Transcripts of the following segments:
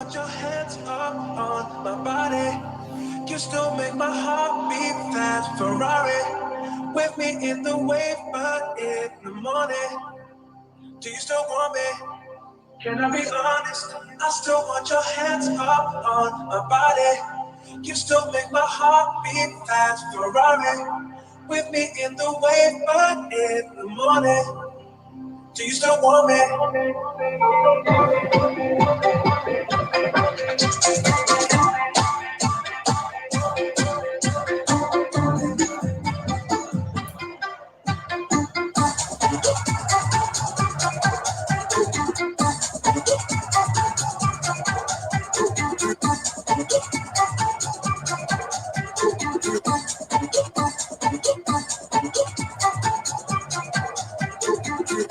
Put your hands up on my body. You still make my heart beat fast. Ferrari with me in the wave, but in the morning, do you still want me? Can I be honest? I still want your hands up on my body. You still make my heart beat fast. Ferrari with me in the wave, but in the morning, do you still want me?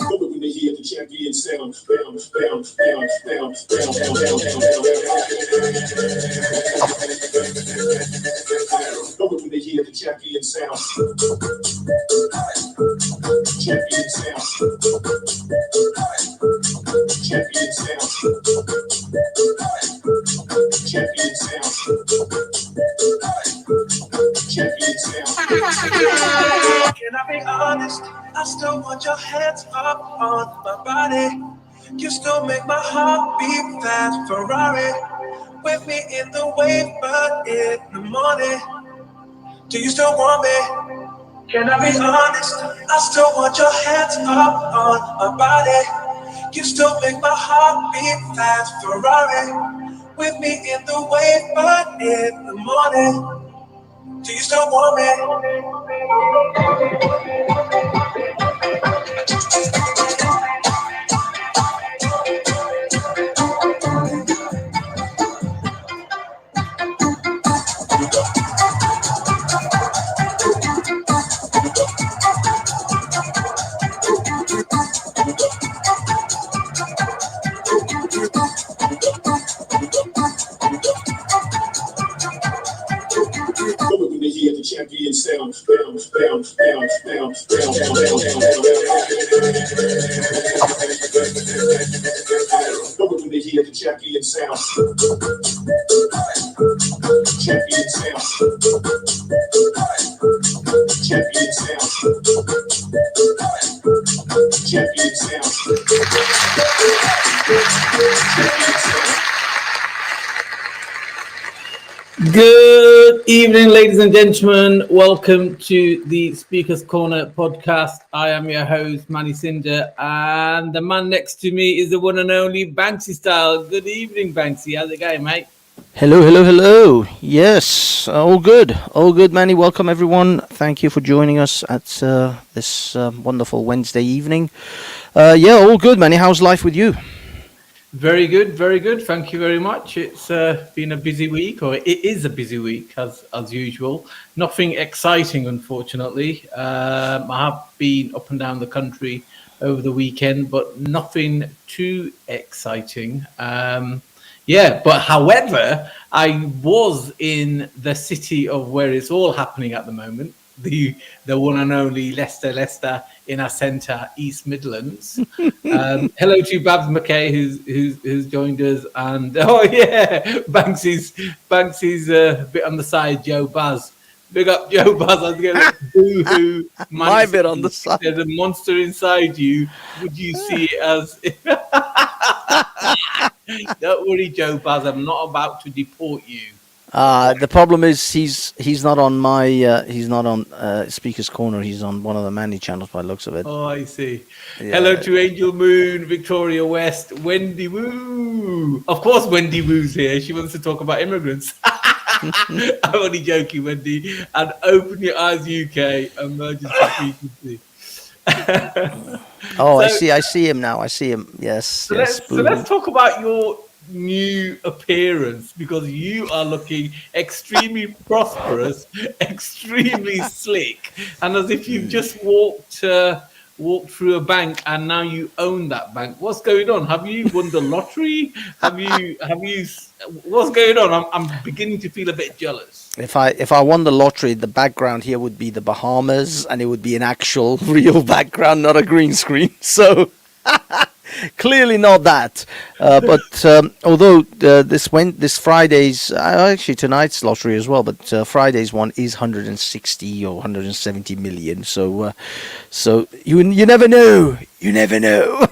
When they hear the champion sound, bound, bound, bound, bound, bound, bound, bound, bound. When they hear the champion sound, champion sound, champion sound, champion sound, champion sound. Can I be honest? I still want your hands up on my body. You still make my heart beat fast. Ferrari with me in the wave, but in the morning, do you still want me? Can I be honest? I still want your hands up on my body. You still make my heart beat fast. Ferrari with me in the wave, but in the morning, do you still want me? When they hear the champion sound, bound, bound, bound, bound, bound, bound, bound. When they hear the champion sound, champion sound, champion sound, champion sound, champion sound. Good evening, ladies and gentlemen. Welcome to the Speaker's Corner podcast. I am your host, Manny Cinder, and the man next to me is the one and only Banksy Style. Good evening, Banksy. How's it going, mate? Hello. Yes, all good, Manny. Welcome, everyone. Thank you for joining us at this wonderful Wednesday evening. All good, Manny. How's life with you? Very good, very good. Thank you very much. It's been a busy week, or it is a busy week as usual. Nothing exciting, unfortunately. I have been up and down the country over the weekend, but nothing too exciting. But however, I was in the city of where it's all happening at the moment, the one and only Leicester in our centre, East Midlands. Hello to Babs McKay, who's joined us, and Banksy's a bit on the side. Joe Baz, big up Joe Baz. I was going boo-hoo. My bit on the side. There's a monster inside you. Would you see it as? Don't worry, Joe Baz. I'm not about to deport you. The problem is he's not on my he's not on Speaker's Corner. He's on one of the Manny channels by the looks of it. Oh, I see. Yeah. Hello to Angel Moon, Victoria West, Wendy Woo. Of course, Wendy Woo's here. She wants to talk about immigrants. I'm only joking, Wendy. And Open Your Eyes UK, emergency frequency. I see him now. I see him. Yes. So let's talk about your new appearance, because you are looking extremely prosperous, extremely slick, and as if you've just walked through a bank and now you own that bank. What's going on? Have you won the lottery? Have you what's going on? I'm beginning to feel a bit jealous. If I won the lottery, the background here would be the Bahamas, and it would be an actual real background, not a green screen. So Clearly not that. But although this Friday's actually tonight's lottery as well, but Friday's one is 160 or 170 million. So you never know. You never know.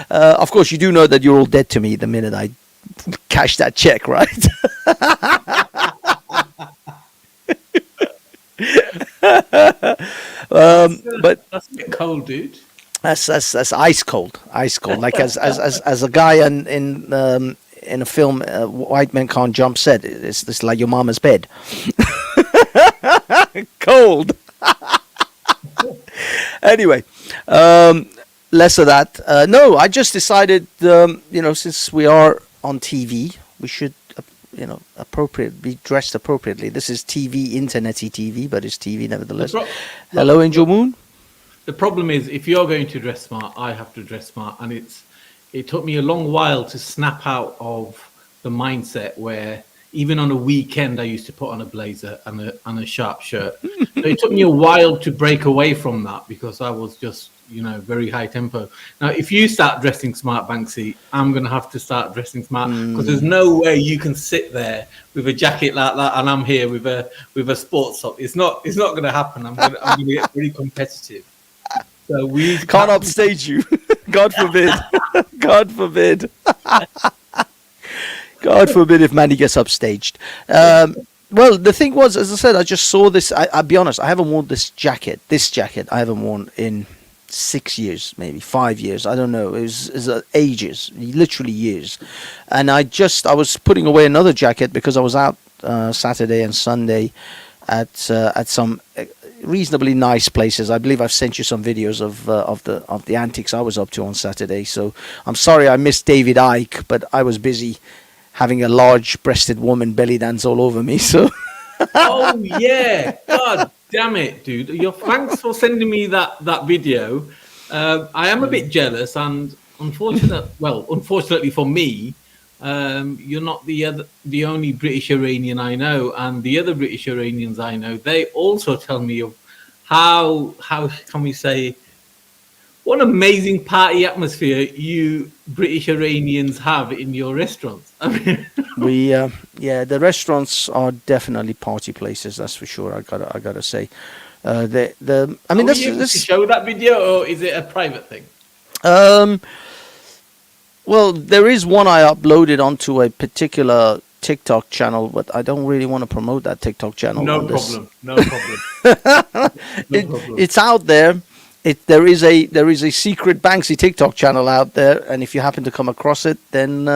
Of course, you do know that you're all dead to me the minute I cash that check, right? But That's a bit cold, dude. that's ice cold, ice cold. Like as a guy in a film, White Men Can't Jump said, it's like your mama's bed. Cold. Anyway, less of that. No, I just decided, since we are on TV, we should, be dressed appropriately. This is TV, internety TV, but it's TV nevertheless. Hello, Angel Moon. The problem is, if you're going to dress smart, I have to dress smart, and it took me a long while to snap out of the mindset where even on a weekend I used to put on a blazer and a sharp shirt. So it took me a while to break away from that because I was just, very high tempo. Now, if you start dressing smart, Banksy, I'm going to have to start dressing smart because there's no way you can sit there with a jacket like that and I'm here with a sports top. It's not going to happen. I'm going to get very competitive. So we can't upstage you. God forbid. God forbid. God forbid if Manny gets upstaged. Well, the thing was, as I said, I just saw this. I'll be honest, I haven't worn this jacket. This jacket I haven't worn in 6 years, maybe 5 years. I don't know. It was ages, literally years. And I was putting away another jacket because I was out Saturday and Sunday at some reasonably nice places. I believe I've sent you some videos of the antics I was up to on Saturday. So I'm sorry I missed David Icke, but I was busy having a large-breasted woman belly dance all over me. So. Oh yeah! God damn it, dude! Thanks for sending me that video. I am a bit jealous, and unfortunately for me, you're not the only British Iranian I know, and the other British Iranians I know, they also tell me of how can we say, what an amazing party atmosphere you British Iranians have in your restaurants. I mean, the restaurants are definitely party places. That's for sure. I gotta say, to show that video, or is it a private thing? Well, there is one I uploaded onto a particular TikTok channel, but I don't really want to promote that TikTok channel. No problem. No problem. It's out there. There is a secret Banksy TikTok channel out there, and if you happen to come across it, then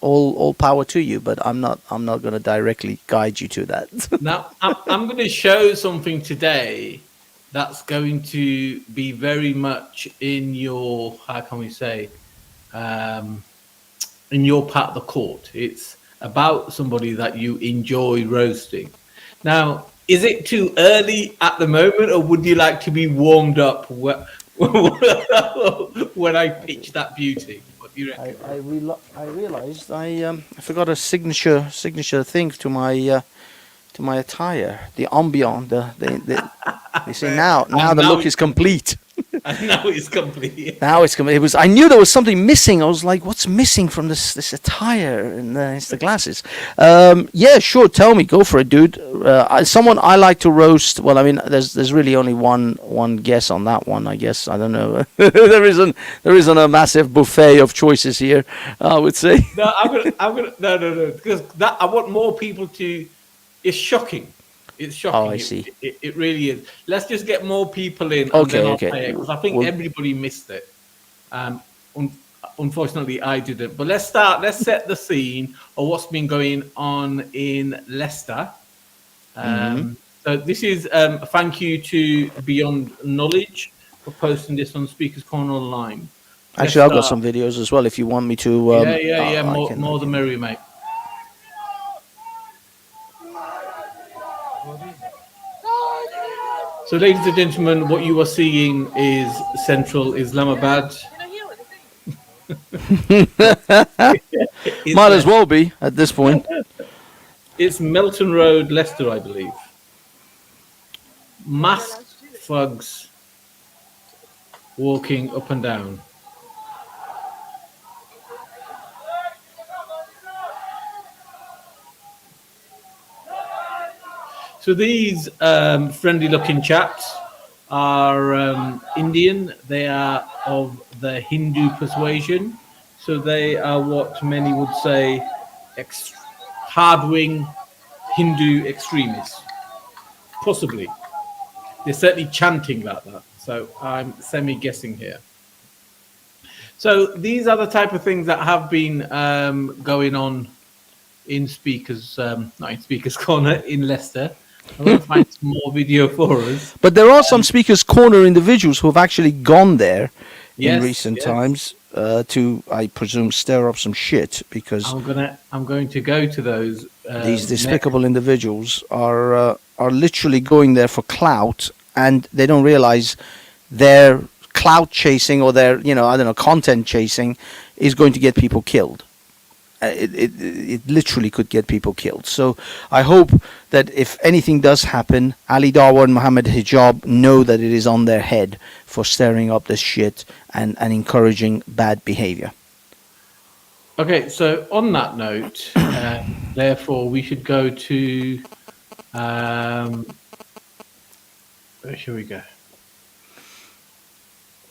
all power to you. But I'm not going to directly guide you to that. Now I'm going to show something today that's going to be very much in your, how can we say, in your part of the court. It's about somebody that you enjoy roasting. Now, is it too early at the moment, or would you like to be warmed up when I pitch that beauty? What do you reckon? I realized I forgot a signature thing to my attire. The ambiance. You see now the look is complete. And now it's complete. Now it's complete. I knew there was something missing. I was like, "What's missing from this attire?" And it's the glasses. Yeah, sure. Tell me, go for it, dude. Someone I like to roast. Well, I mean, there's really only one guess on that one. I guess I don't know. there isn't a massive buffet of choices here. I would say. No, I'm gonna no, because that I want more people to. It's shocking. It's shocking. Oh, I see. It really is. Let's just get more people in. Okay. Because I think everybody missed it. Unfortunately, I didn't. But let's start. Let's set the scene of what's been going on in Leicester. So this is thank you to Beyond Knowledge for posting this on Speakers Corner Online. Actually, I've got some videos as well. If you want me to. Yeah. More the merrier, mate. So, ladies and gentlemen, what you are seeing is central Islamabad. Might as well be at this point. It's Melton Road, Leicester, I believe. Masked thugs walking up and down. So these friendly-looking chaps are Indian. They are of the Hindu persuasion. So they are what many would say hard-wing Hindu extremists. Possibly. They're certainly chanting like that. So I'm semi-guessing here. So these are the type of things that have been going on in Speakers, not in Speakers Corner, in Leicester. I'm going to find some more video for us. But there are some Speakers Corner individuals who have actually gone there in Yes, recent yes. times to, I presume, stir up some shit, because I'm going to go to those. these despicable individuals are literally going there for clout, and they don't realize their clout chasing or their, I don't know, content chasing is going to get people killed. It literally could get people killed. So I hope that if anything does happen, Ali Darwa and Muhammad Hijab know that it is on their head for stirring up this shit and encouraging bad behavior. Okay, so on that note, therefore, we should go to. Where shall we go?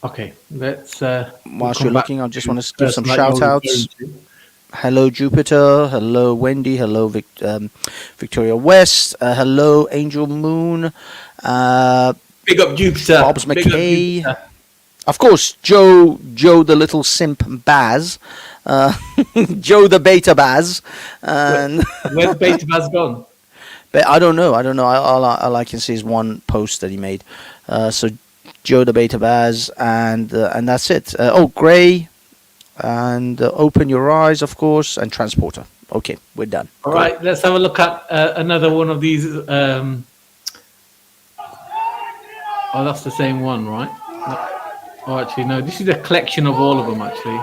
Okay, let's. Whilst you're looking, I just want to give some shout outs. Hello, Jupiter. Hello, Wendy. Hello, Victoria West. Hello, Angel Moon. Big up Jupiter. Bob's McKay. Of course, Joe, the little simp Baz. Joe the Beta Baz. And where's Beta Baz gone? But I don't know. All I can see is one post that he made. So Joe the Beta Baz, and that's it. Gray. And Open Your Eyes, of course, and Transporter. Okay, we're done. All right, let's have a look at another one of these. Oh, that's the same one, right? Oh, actually, no. This is a collection of all of them, actually.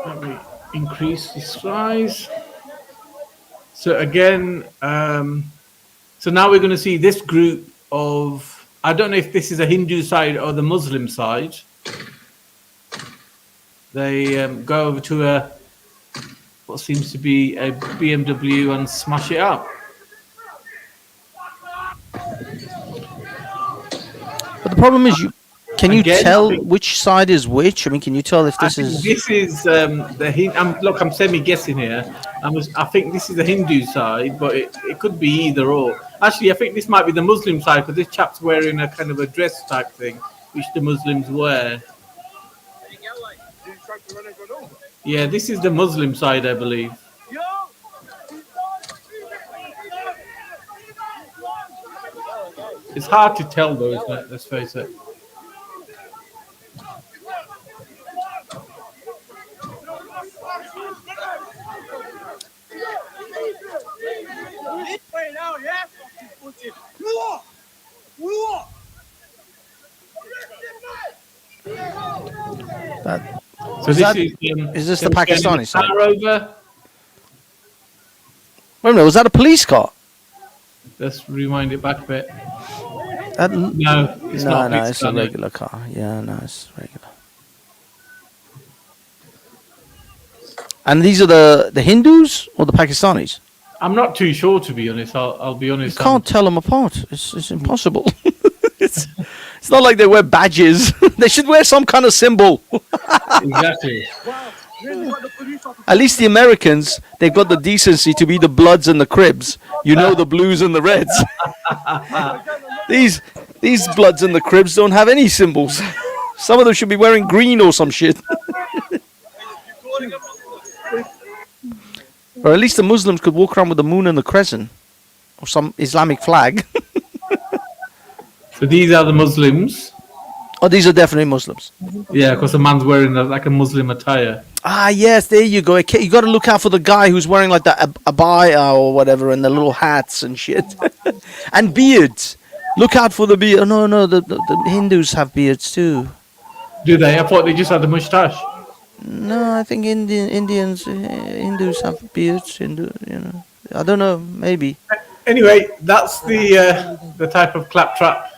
Let me increase the size. So again, so now we're going to see this group of, I don't know if this is a Hindu side or the Muslim side. They go over to what seems to be a BMW and smash it up. But the problem is, can you tell which side is which? I mean, can you tell if this is? This is the look. I'm semi-guessing here. I think this is the Hindu side, but it could be either or. Actually, I think this might be the Muslim side, because this chap's wearing a kind of a dress type thing, which the Muslims wear. Yeah, this is the Muslim side, I believe. It's hard to tell, though, isn't it? Let's face it. So is this the Pakistani side? Over. Wait a minute, was that a police car? Let's rewind it back a bit. No, it's not. No, it's a regular car. Yeah, no, it's regular. And these are the Hindus or the Pakistanis? I'm not too sure, to be honest. I'll be honest. You can't tell them apart. It's impossible. It's not like they wear badges. They should wear some kind of symbol. Exactly. At least the Americans, they've got the decency to be the Bloods and the Cribs. You know, the Blues and the Reds. These Bloods and the Cribs don't have any symbols. Some of them should be wearing green or some shit. Or at least the Muslims could walk around with the moon and the crescent. Or some Islamic flag. So these are the Muslims. Oh, these are definitely Muslims. Yeah, because the man's wearing like a Muslim attire. Ah, yes, there you go. You got to look out for the guy who's wearing like the abaya or whatever, and the little hats and shit. And beards. Look out for the beard. Oh, no, the Hindus have beards too. Do they? I thought they just had the moustache. No, I think Hindus have beards. I don't know, maybe. Anyway, that's the type of claptrap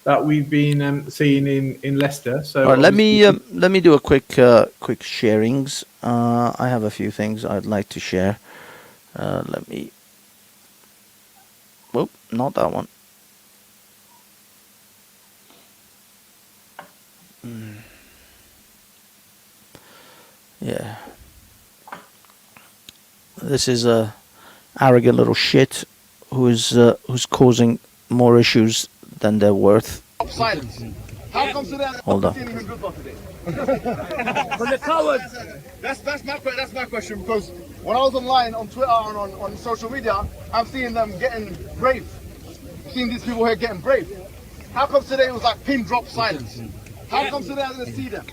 that we've been seeing in Leicester. So All right, let me do a quick sharings. I have a few things I'd like to share. Let me. Whoop, not that one. Yeah. This is a arrogant little shit who's causing more issues than they're worth. Silence. How comes today? Hold on. Today? From the cowards. That's my question, because when I was online on Twitter and on social media, I'm seeing them getting brave. Seeing these people here getting brave. How comes today it was like pin drop silence? How comes today I didn't see them?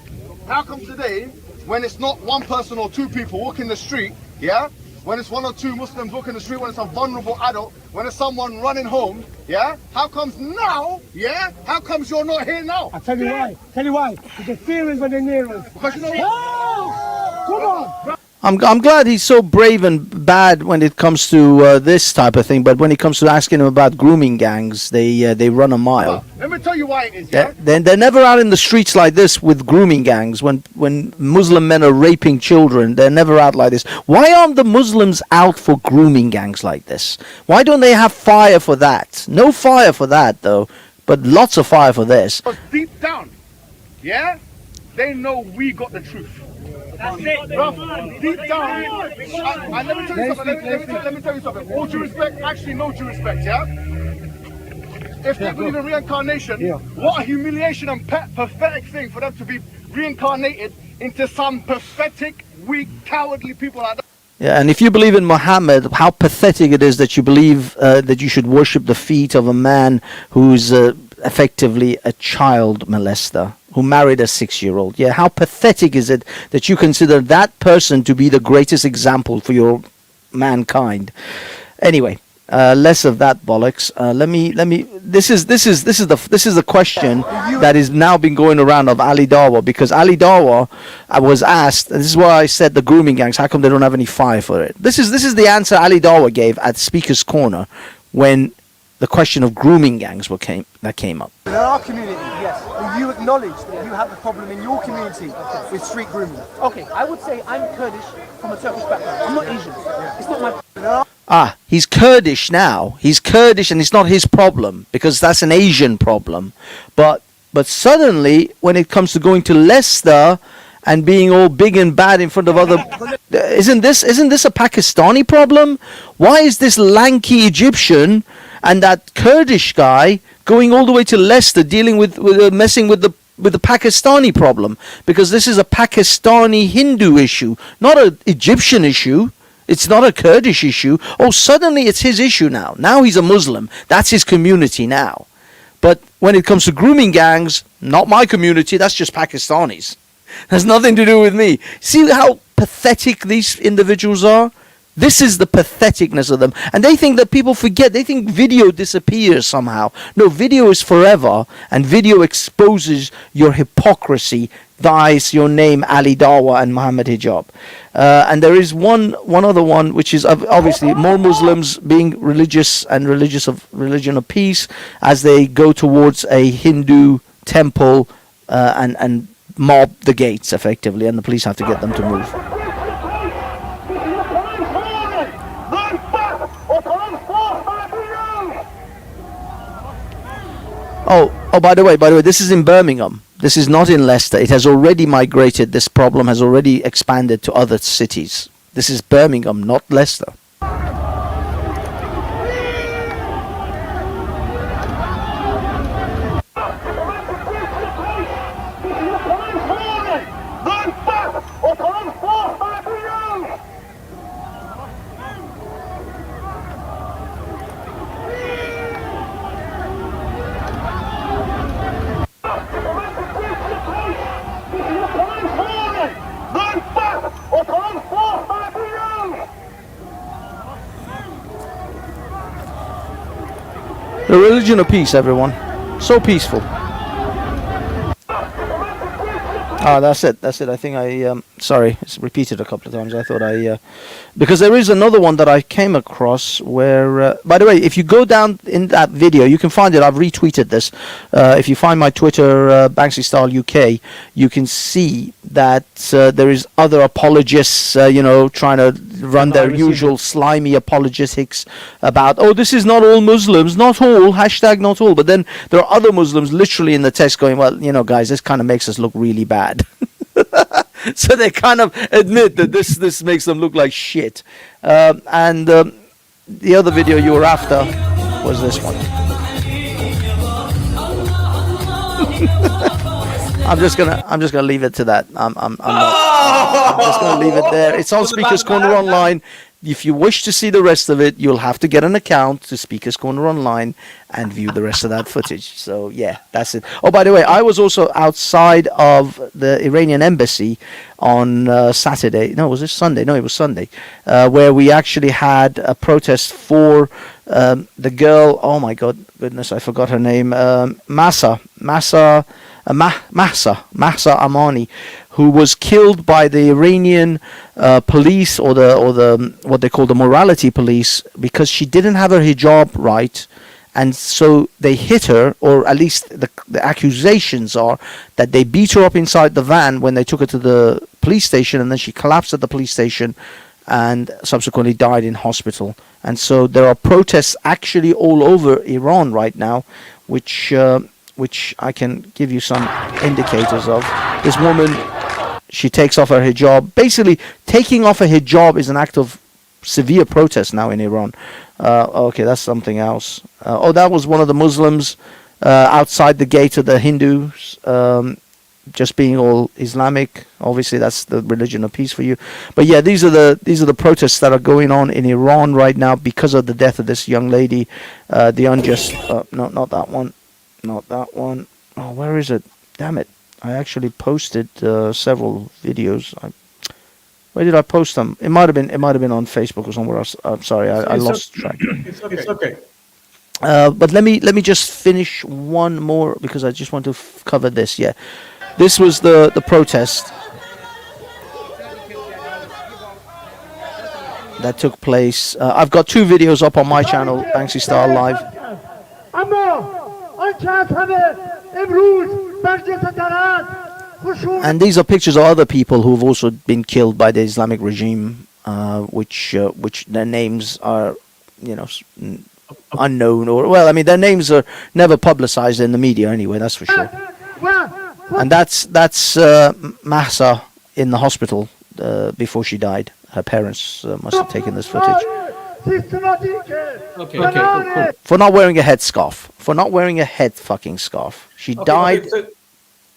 How comes today when it's not one person or two people walking the street, yeah? When it's one or two Muslims walking the street, when it's a vulnerable adult, when it's someone running home, yeah? How comes now, yeah? How comes you're not here now? I'll tell you why. Tell you why. Because fear is when they're near us. Because you know Oh! Come on! I'm glad he's so brave and bad when it comes to this type of thing, but when it comes to asking him about grooming gangs, they run a mile. Let me tell you why it is, yeah? They're never out in the streets like this with grooming gangs. When Muslim men are raping children, they're never out like this. Why aren't the Muslims out for grooming gangs like this? Why don't they have fire for that? No fire for that, though, but lots of fire for this. Because deep down, yeah? They know we got the truth. That's it. Bruv, deep down, and let me tell you something, let me tell you something. All due respect, actually no due respect, yeah? If they believe in reincarnation, what a humiliation and pathetic thing for them to be reincarnated into some pathetic, weak, cowardly people like that. Yeah, and if you believe in Muhammad, how pathetic it is that you believe that you should worship the feet of a man who's effectively a child molester, who married a 6-year-old. Yeah, how pathetic is it that you consider that person to be the greatest example for your mankind? Anyway, less of that bollocks. Let me. This is the question that is now been going around of Ali Dawa, because Ali Dawa was asked, and this is why I said the grooming gangs. How come they don't have any fire for it? This is the answer Ali Dawa gave at Speaker's Corner when the question of grooming gangs came up. In our community, yes. Will you acknowledge that you have a problem in your community with street grooming? Okay, I would say I'm Kurdish from a Turkish background. I'm not Asian. It's not my... He's Kurdish now. He's Kurdish and it's not his problem, because that's an Asian problem. But suddenly, when it comes to going to Leicester and being all big and bad in front of other... Isn't this a Pakistani problem? Why is this lanky Egyptian and that Kurdish guy going all the way to Leicester dealing with messing with the Pakistani problem? Because this is a Pakistani Hindu issue, not an Egyptian issue. It's not a Kurdish issue. Oh, suddenly it's his issue now. Now he's a Muslim. That's his community now. But when it comes to grooming gangs, not my community. That's just Pakistanis. Has nothing to do with me. See how pathetic these individuals are? This is the patheticness of them. And they think that people forget. They think video disappears somehow. No, video is forever. And video exposes your hypocrisy. Thus your name, Ali Dawa and Muhammad Hijab. And there is one other one, which is obviously more Muslims being religious and religion of peace as they go towards a Hindu temple and mob the gates effectively. And the police have to get them to move. Oh, by the way, this is in Birmingham. This is not in Leicester. It has already migrated. This problem has already expanded to other cities. This is Birmingham, not Leicester. The religion of peace, everyone. So peaceful. Ah, that's it. That's it. I think sorry, it's repeated a couple of times. I thought because there is another one that I came across where, by the way, if you go down in that video, you can find it. I've retweeted this. If you find my Twitter, Banksy Style UK, you can see that there is other apologists, trying to run their usual slimy apologetics about, oh, this is not all Muslims, not all, hashtag not all. But then there are other Muslims literally in the text going, well, guys, this kind of makes us look really bad. So they kind of admit that this makes them look like shit. And the other video you were after was this one. I'm just gonna leave it to that. I'm just gonna leave it there. It's on Speakers Corner Online. If you wish to see the rest of it, you'll have to get an account to Speakers Corner Online and view the rest of that footage. So yeah, that's it. Oh, by the way, I was also outside of the Iranian embassy on Saturday. No, was it Sunday? No, it was Sunday, where we actually had a protest for the girl. Oh my goodness, I forgot her name. Mahsa Amani, who was killed by the Iranian police or the what they call the morality police because she didn't have her hijab right, and so they hit her, or at least the accusations are that they beat her up inside the van when they took her to the police station, and then she collapsed at the police station and subsequently died in hospital. And so there are protests actually all over Iran right now, which I can give you some indicators of. This woman, she takes off her hijab. Basically, taking off a hijab is an act of severe protest now in Iran. Okay, that's something else. That was one of the Muslims outside the gate of the Hindus, just being all Islamic. Obviously, that's the religion of peace for you. But yeah, these are the protests that are going on in Iran right now because of the death of this young lady. The unjust. No, not that one. Not that one. Oh, where is it? Damn it. I actually posted several videos. Where did I post them? It might have been on Facebook or somewhere else. I'm sorry, I lost track. It's okay. But let me just finish one more because I just want to cover this. Yeah, this was the protest that took place. I've got two videos up on my channel, Banksy Star Live. And these are pictures of other people who have also been killed by the Islamic regime, which their names are, unknown, or well, I mean, their names are never publicized in the media anyway. That's for sure. And that's Mahsa in the hospital before she died. Her parents must have taken this footage. Okay, cool. For not wearing a headscarf. For not wearing a head fucking scarf. She died.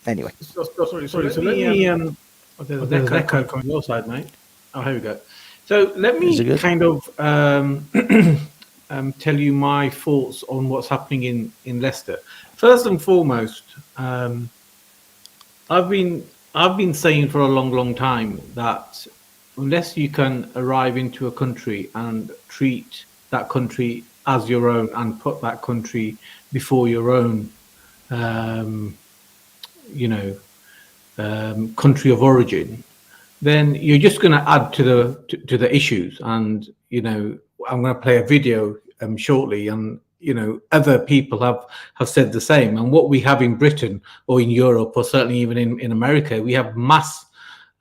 Anyway. Sorry. So let me. There's an echo from your side, mate. Oh, here we go. So let me kind of tell you my thoughts on what's happening in Leicester. First and foremost, I've been saying for a long time that unless you can arrive into a country and treat that country as your own and put that country before your own, country of origin, then you're just going to add to the issues. And I'm going to play a video shortly, and other people have said the same. And what we have in Britain or in Europe, or certainly even in America, we have mass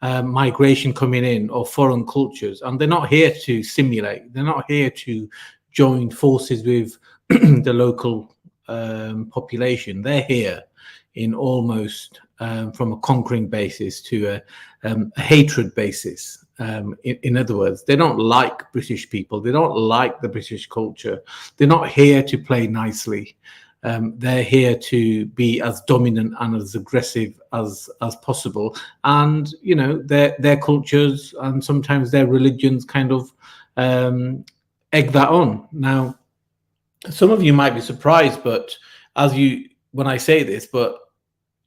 migration coming in of foreign cultures, and they're not here to simulate. They're not here to join forces with the local population. They're here in almost from a conquering basis to a hatred basis. In other words, they don't like British people. They don't like the British culture. They're not here to play nicely. They're here to be as dominant and as aggressive as possible. And their cultures and sometimes their religions kind of egg that on. Now, some of you might be surprised, but when I say this, but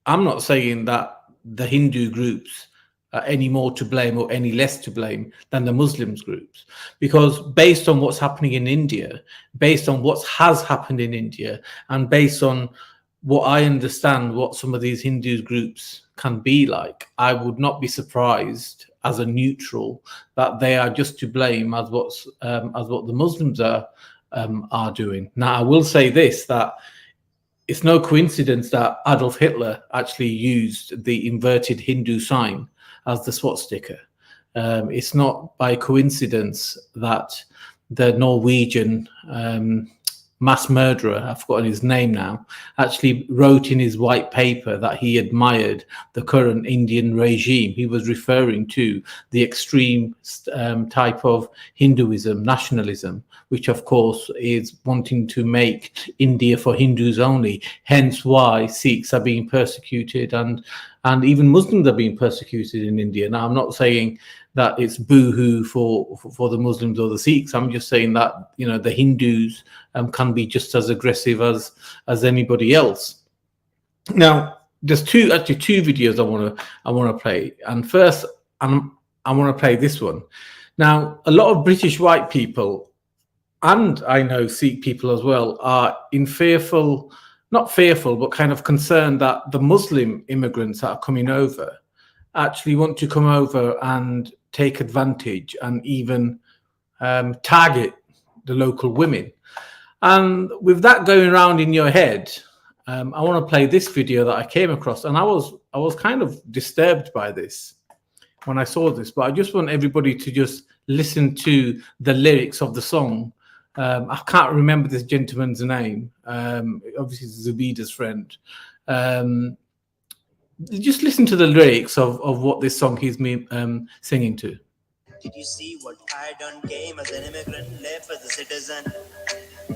I'm not saying that the Hindu groups are any more to blame or any less to blame than the Muslims groups, because based on what's happening in India, based on what has happened in India, and based on what I understand, what some of these Hindu groups can be like, I would not be surprised as a neutral that they are just to blame as what the Muslims are doing. Now, I will say this, that it's no coincidence that Adolf Hitler actually used the inverted Hindu sign as the swastika. It's not by coincidence that the Norwegian mass murderer, I've forgotten his name now, actually wrote in his white paper that he admired the current Indian regime. He was referring to the extreme type of Hinduism, nationalism, which of course is wanting to make India for Hindus only, hence why Sikhs are being persecuted and even Muslims are being persecuted in India. Now, I'm not saying that it's boo-hoo for the Muslims or the Sikhs. I'm just saying that, you know, the Hindus can be just as aggressive as anybody else. Now, there's two videos I want to play, and first I want to play this one. Now, a lot of British white people, and I know Sikh people as well, are not fearful, but kind of concerned that the Muslim immigrants that are coming over actually want to come over and take advantage and even target the local women. And with that going around in your head, I want to play this video that I came across, and I was kind of disturbed by this when I saw this, but I just want everybody to just listen to the lyrics of the song. I can't remember this gentleman's name. Obviously, Zubida's friend. Just listen to the lyrics of what this song he's singing to. Did you see what I done? Came as an immigrant, left as a citizen.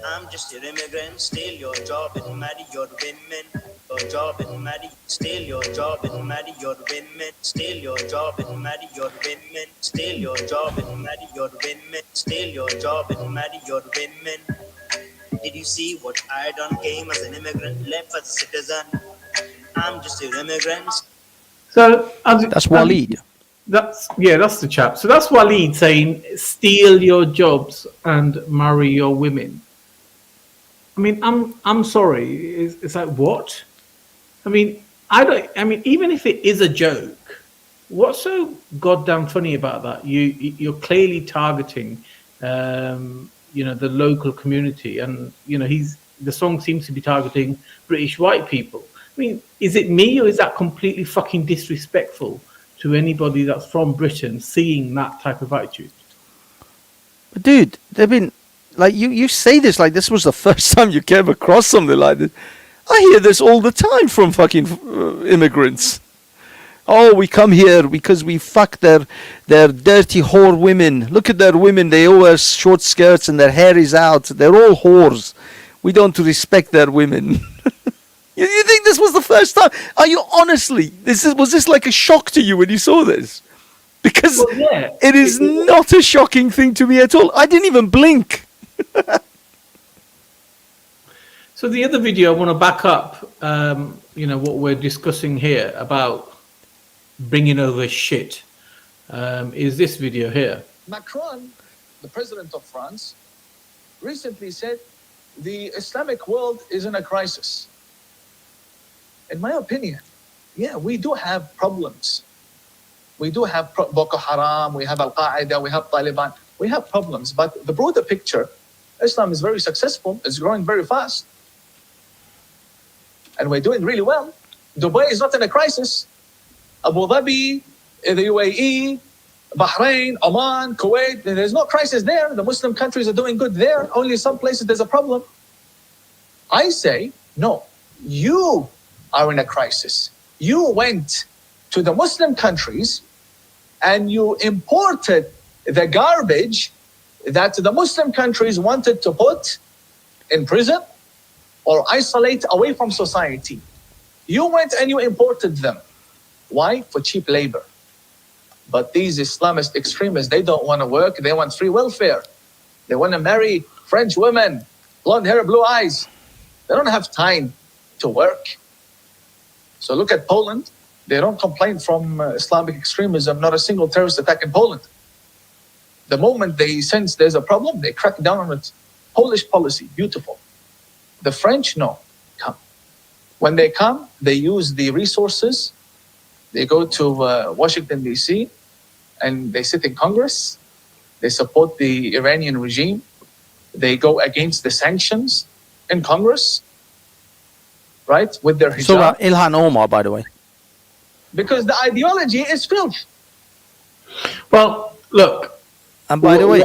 I'm just your immigrant, steal your job and marry your women. Your job and marry, steal your job and marry your women. Steal your job and marry your women. Steal your job and marry your women. Steal your job and marry your women. Did you see what I done? Came as an immigrant, left as a citizen. I'm just your immigrant. So that's Waleed. That's the chap. So that's Waleed saying, "Steal your jobs and marry your women." I mean, I'm sorry. It's like, what? I mean, even if it is a joke, what's so goddamn funny about that? You're clearly targeting, the local community, and the song seems to be targeting British white people. I mean, is it me, or is that completely fucking disrespectful to anybody that's from Britain seeing that type of attitude? But dude, they've been like, you say this like this was the first time you came across something like this. I hear this all the time from fucking immigrants. Oh, we come here because we fuck their dirty whore women. Look at their women. They all wear short skirts and their hair is out. They're all whores. We don't respect their women. You think this was the first time? Are you honestly? Was this like a shock to you when you saw this? Because it is not a shocking thing to me at all. I didn't even blink. So the other video I want to back up, what we're discussing here about bringing over shit, is this video here. Macron, the president of France, recently said the Islamic world is in a crisis. In my opinion, we do have problems. We do have Boko Haram, we have Al-Qaeda, we have Taliban. We have problems, but the broader picture, Islam is very successful, it's growing very fast. And we're doing really well. Dubai is not in a crisis. Abu Dhabi, the UAE, Bahrain, Oman, Kuwait, there's no crisis there. The Muslim countries are doing good there. Only some places there's a problem. I say, no, you are in a crisis. You went to the Muslim countries and you imported the garbage that the Muslim countries wanted to put in prison or isolate away from society. You went and you imported them. Why? For cheap labor. But these Islamist extremists, they don't want to work. They want free welfare. They want to marry French women, blonde hair, blue eyes. They don't have time to work. So look at Poland. They don't complain from Islamic extremism, not a single terrorist attack in Poland. The moment they sense there's a problem, they crack down on it. Polish policy, beautiful. The French, no, come. When they come, they use the resources They go to Washington, D.C., and they sit in Congress. They support the Iranian regime. They go against the sanctions in Congress, right, with their hijab. So Ilhan Omar, by the way. Because the ideology is filth. Well, look. And by the way,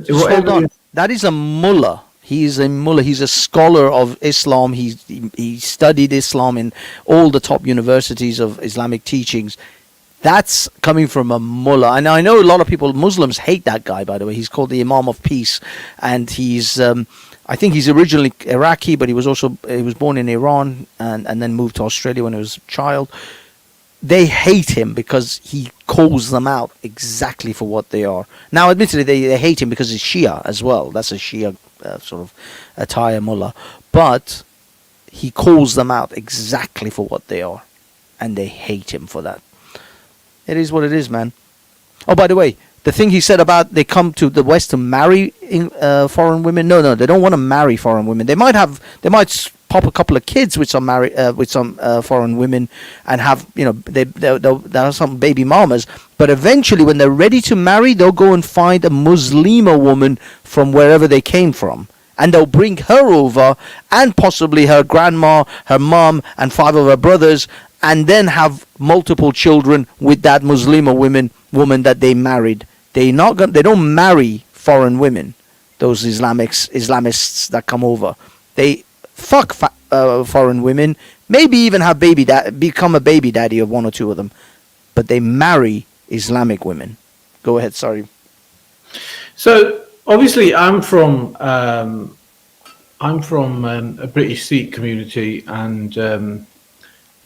just hold on. That is a mullah. He is a mullah. He's a scholar of Islam. He studied Islam in all the top universities of Islamic teachings. That's coming from a mullah. And I know a lot of people, Muslims, hate that guy, by the way. He's called the Imam of Peace. And he's, I think he's originally Iraqi, but he was born in Iran and then moved to Australia when he was a child. They hate him because he calls them out exactly for what they are. Now, admittedly, they hate him because he's Shia as well. That's a Shia sort of attire mullah. But he calls them out exactly for what they are. And they hate him for that. It is what it is, man. Oh, by the way, the thing he said about they come to the West to marry foreign women. No, they don't want to marry foreign women. They might pop a couple of kids with some foreign women and have, they'll have some baby mamas. But eventually, when they're ready to marry, they'll go and find a Muslima woman from wherever they came from. And they'll bring her over and possibly her grandma, her mom, and 5 of her brothers, and then have multiple children with that Muslima woman that they married. They don't marry foreign women. Those Islamists that come over, they fuck foreign women. Maybe even have become a baby daddy of 1 or 2 of them, but they marry Islamic women. Go ahead. Sorry. So obviously, I'm from a British Sikh community, and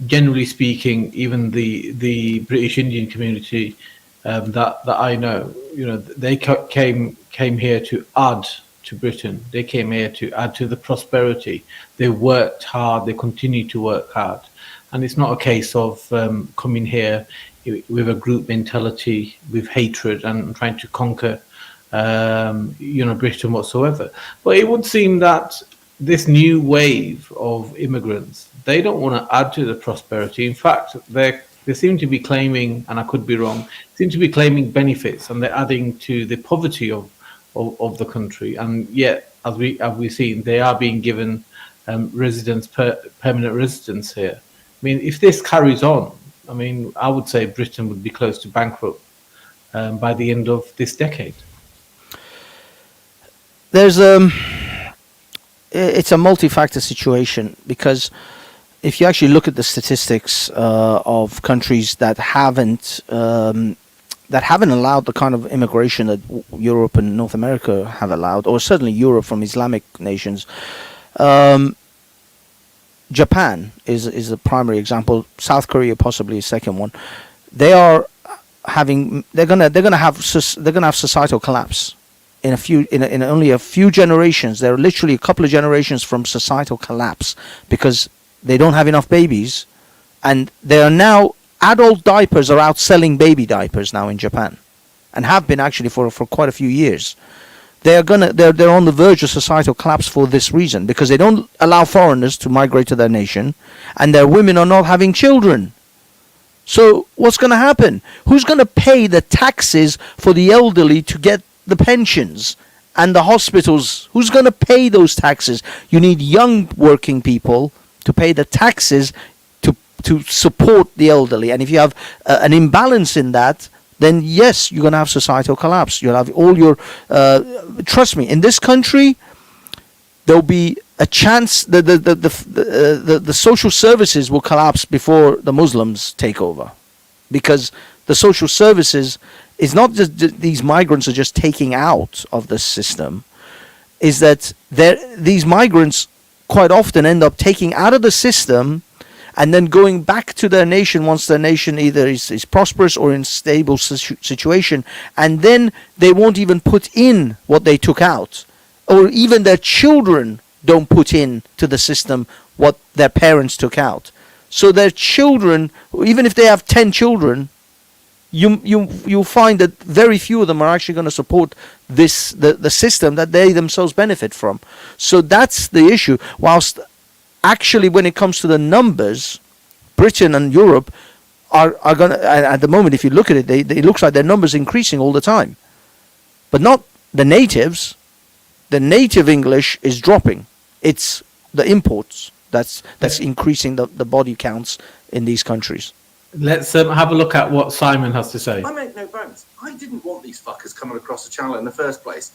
generally speaking, even the British Indian community that I know, they came here to add to Britain. They came here to add to the prosperity. They worked hard. They continue to work hard, and it's not a case of coming here with a group mentality, with hatred, and trying to conquer, Britain whatsoever. But it would seem that this new wave of immigrants, they don't want to add to the prosperity. In fact, they seem to be claiming, and I could be wrong, seem to be claiming benefits, and they're adding to the poverty of the country. And yet, as we've seen, they are being given permanent residence here. I mean, if this carries on, I would say Britain would be close to bankrupt by the end of this decade. It's a multi-factor situation, because if you actually look at the statistics of countries that haven't allowed the kind of immigration that Europe and North America have allowed, or certainly Europe from Islamic nations, Japan is a primary example. South Korea possibly a second one. They're gonna have societal collapse in only a few generations. They're literally a couple of generations from societal collapse because they don't have enough babies, and they are now adult diapers are outselling baby diapers now in Japan, and have been actually for quite a few years. They're on the verge of societal collapse for this reason, because they don't allow foreigners to migrate to their nation, and their women are not having children. So what's going to happen? Who's going to pay the taxes for the elderly to get the pensions and the hospitals? Who's going to pay those taxes? You need young working people to pay the taxes to support the elderly. And if you have an imbalance in that, then yes, you're going to have societal collapse. You'll have all your... trust me, in this country, there'll be a chance that the social services will collapse before the Muslims take over. Because the social services is not just these migrants are just taking out of the system, is that these migrants quite often end up taking out of the system and then going back to their nation once their nation either is prosperous or in stable situation, and then they won't even put in what they took out, or even their children don't put in to the system what their parents took out. So their children, even if they have 10 children, you'll find that very few of them are actually going to support the system that they themselves benefit from. So that's the issue. Whilst actually, when it comes to the numbers, Britain and Europe are going to, at the moment, if you look at it, it looks like their numbers increasing all the time. But not the natives. The native English is dropping. It's the imports that's increasing the body counts in these countries. Let's have a look at what Simon has to say. I make no bones. I didn't want these fuckers coming across the channel in the first place.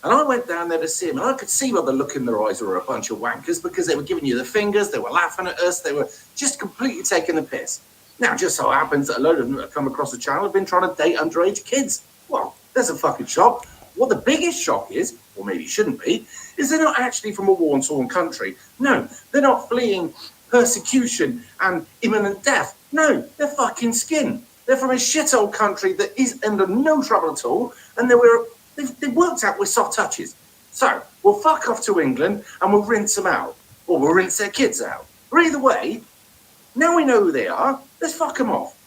And I went down there to see them, and I could see by the look in their eyes they were a bunch of wankers, because they were giving you the fingers, they were laughing at us, they were just completely taking the piss. Now, it just so happens that a load of them that have come across the channel have been trying to date underage kids. Well, there's a fucking shock. What the biggest shock is, or maybe it shouldn't be, is they're not actually from a war-torn country. No, they're not fleeing persecution and imminent death. No, they're fucking skin. They're from a shithole country that is under no trouble at all, and they've worked out with soft touches. So, we'll fuck off to England and we'll rinse them out. Or we'll rinse their kids out. But either way, now we know who they are, let's fuck them off.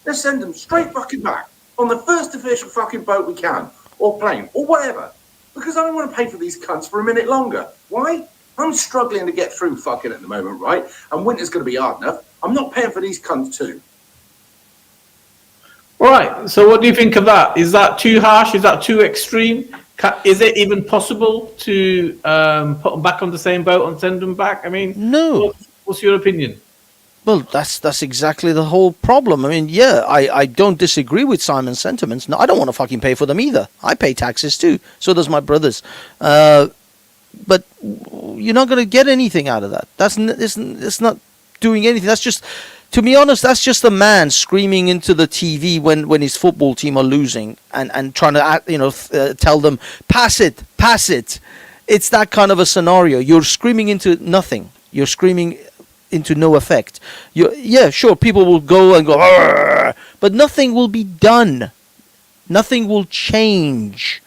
Let's send them straight fucking back on the first official fucking boat we can, or plane, or whatever. Because I don't want to pay for these cunts for a minute longer. Why? I'm struggling to get through fucking at the moment, right? And winter's going to be hard enough. I'm not paying for these cunts too. All right. So what do you think of that? Is that too harsh? Is that too extreme? Is it even possible to put them back on the same boat and send them back? I mean, no. What's your opinion? Well, that's exactly the whole problem. I mean, yeah, I don't disagree with Simon's sentiments. No, I don't want to fucking pay for them either. I pay taxes too. So does my brothers. But you're not going to get anything out of that. It's not doing anything. That's just, to be honest, that's just a man screaming into the TV when his football team are losing and trying to tell them, pass it. It's that kind of a scenario. You're screaming into nothing. You're screaming into no effect. Yeah, sure, people will go and go, "Arr!" But nothing will be done. Nothing will change.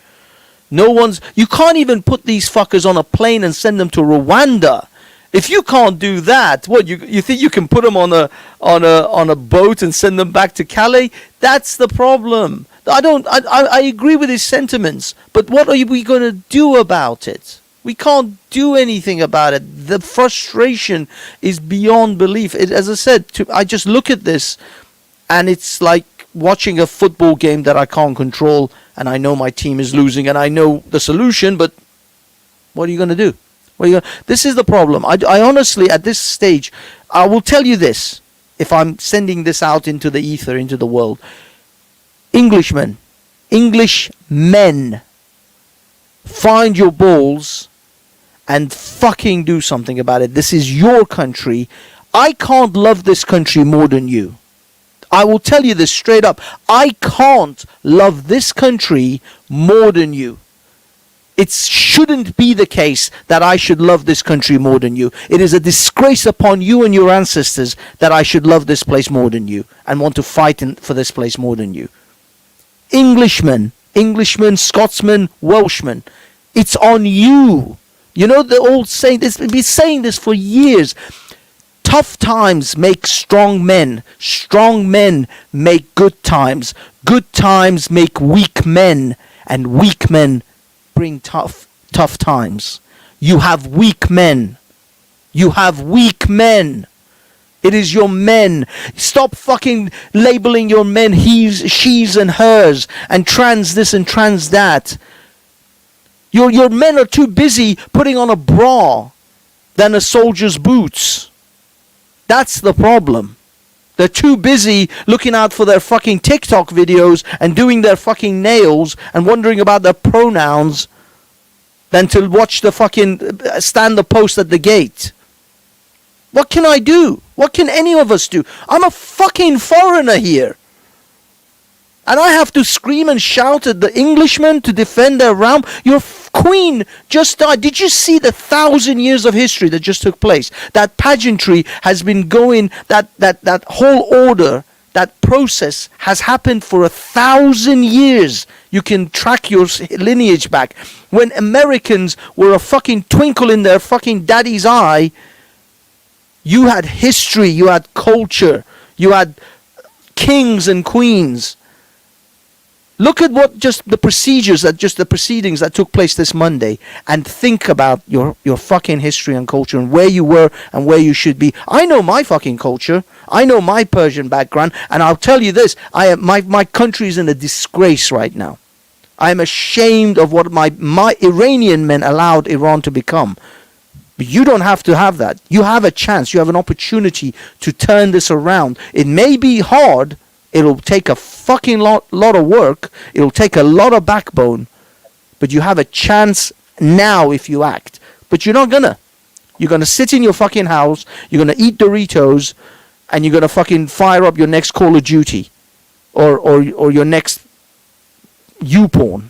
You can't even put these fuckers on a plane and send them to Rwanda. If you can't do that, what you think you can put them on a boat and send them back to Calais? That's the problem. I agree with his sentiments, but what are we going to do about it? We can't do anything about it. The frustration is beyond belief. As I said, I just look at this, and it's like watching a football game that I can't control, and I know my team is losing, and I know the solution, but what are you going to do? This is the problem. I honestly, at this stage, I will tell you this, if I'm sending this out into the ether, into the world. Englishmen, find your balls and fucking do something about it. This is your country. I can't love this country more than you. I will tell you this straight up. I can't love this country more than you. It shouldn't be the case that I should love this country more than you. It is a disgrace upon you and your ancestors that I should love this place more than you and want to fight for this place more than you. Englishmen, Scotsmen, Welshmen, it's on you. You know the old saying, they've been saying this for years. Tough times make strong men. Strong men make good times. Good times make weak men. And weak men bring tough times. You have weak men. You have weak men. It is your men. Stop fucking labeling your men he's, she's and hers and trans this and trans that. Your men are too busy putting on a bra than a soldier's boots. That's the problem. They're too busy looking out for their fucking TikTok videos and doing their fucking nails and wondering about their pronouns than to watch the fucking stand the post at the gate. What can I do? What can any of us do? I'm a fucking foreigner here. And I have to scream and shout at the Englishmen to defend their realm. Your queen just died. Did you see the 1,000 years of history that just took place? That pageantry has been going, that whole order, that process has happened for 1,000 years. You can track your lineage back. When Americans were a fucking twinkle in their fucking daddy's eye, you had history, you had culture, you had kings and queens. Look at what just the proceedings that took place this Monday, and think about your fucking history and culture and where you were and where you should be. I know my fucking culture. I know my Persian background, and I'll tell you this: my country is in a disgrace right now. I am ashamed of what my Iranian men allowed Iran to become. But you don't have to have that. You have a chance. You have an opportunity to turn this around. It may be hard. It'll take a fucking lot of work. It'll take a lot of backbone. But you have a chance now if you act. But you're not gonna. You're gonna sit in your fucking house. You're gonna eat Doritos, and you're gonna fucking fire up your next Call of Duty, or your next YouPorn.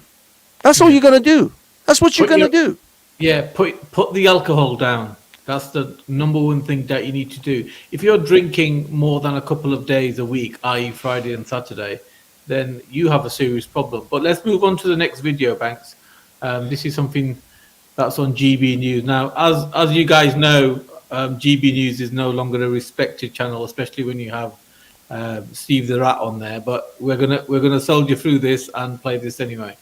That's all you're gonna do. That's what you're gonna do. Yeah, put the alcohol down. That's the number one thing that you need to do. If you're drinking more than a couple of days a week, i.e. Friday and Saturday, then you have a serious problem. But let's move on to the next video, Banks. This is something that's on GB News. Now, as you guys know, GB News is no longer a respected channel, especially when you have Steve the Rat on there. But we're gonna soldier through this and play this anyway.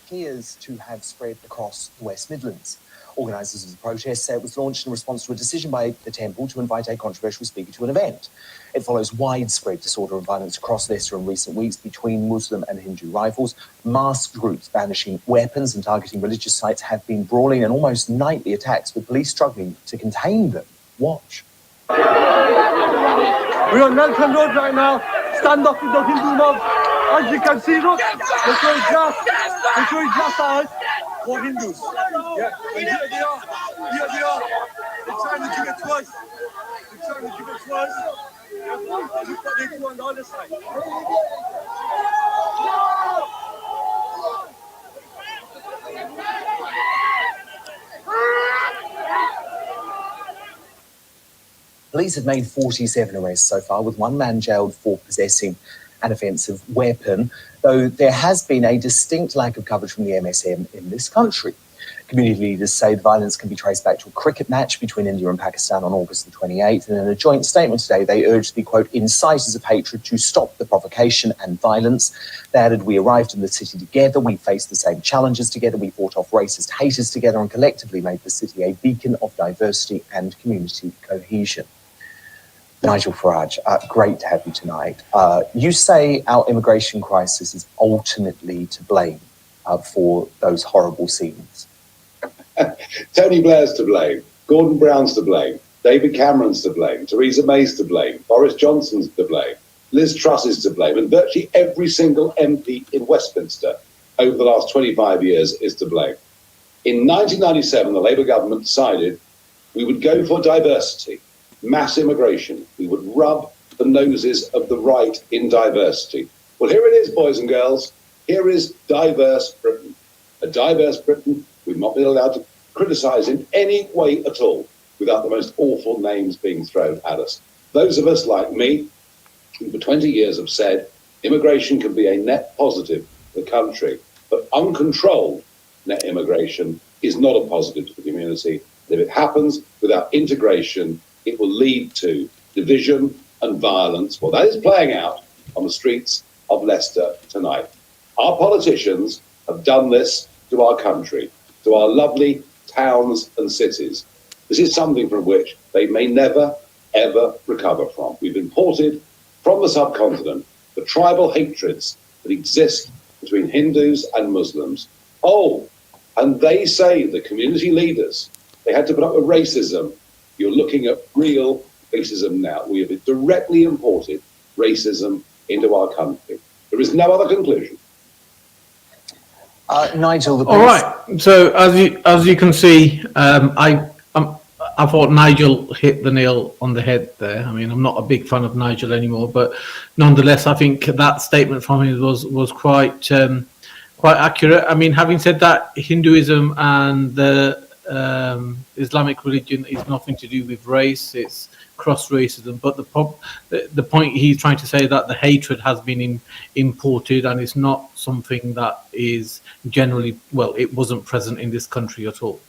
Appears to have spread across the West Midlands. Organisers of the protest say it was launched in response to a decision by the temple to invite a controversial speaker to an event. It follows widespread disorder and violence across Leicester in recent weeks between Muslim and Hindu rivals. Masked groups banishing weapons and targeting religious sites have been brawling and almost nightly attacks, with police struggling to contain them. Watch. We're on Nelson Road right now. Stand up with the Hindu mob. As you can see, look, they're showing glass eyes for Hindus. Yeah, and here they are. Here they are. They're trying to give it to us. They're trying to give it to us. Look what they do on the other side. Police have made 47 arrests so far, with one man jailed for possessing an offensive weapon, though there has been a distinct lack of coverage from the MSM in this country. Community leaders say the violence can be traced back to a cricket match between India and Pakistan on August the 28th, and in a joint statement today, they urged the, quote, inciters of hatred to stop the provocation and violence. They added, we arrived in the city together, we faced the same challenges together, we fought off racist haters together, and collectively made the city a beacon of diversity and community cohesion. Nigel Farage, great to have you tonight. You say our immigration crisis is ultimately to blame for those horrible scenes. Tony Blair's to blame, Gordon Brown's to blame, David Cameron's to blame, Theresa May's to blame, Boris Johnson's to blame, Liz Truss is to blame, and virtually every single MP in Westminster over the last 25 years is to blame. In 1997, the Labour government decided we would go for diversity. Mass immigration. We would rub the noses of the right in diversity. Well, here it is, boys and girls. Here is diverse Britain. A diverse Britain we've not been allowed to criticise in any way at all without the most awful names being thrown at us. Those of us like me, who for 20 years have said immigration can be a net positive for the country, but uncontrolled net immigration is not a positive to the community. If it happens without integration, it will lead to division and violence. Well, that is playing out on the streets of Leicester tonight. Our politicians have done this to our country, to our lovely towns and cities. This is something from which they may never, ever recover from. We've imported from the subcontinent the tribal hatreds that exist between Hindus and Muslims. Oh, and they say, the community leaders, they had to put up with racism. You're looking at real racism now. We have directly imported racism into our country. There is no other conclusion. Nigel, all right. So as you can see, I thought Nigel hit the nail on the head there. I mean, I'm not a big fan of Nigel anymore, but nonetheless, I think that statement from him was quite accurate. I mean, having said that, Hinduism and the Islamic religion is nothing to do with race. It's cross racism. But the point he's trying to say that the hatred has been imported, and it's not something that is generally, well, it wasn't present in this country at all.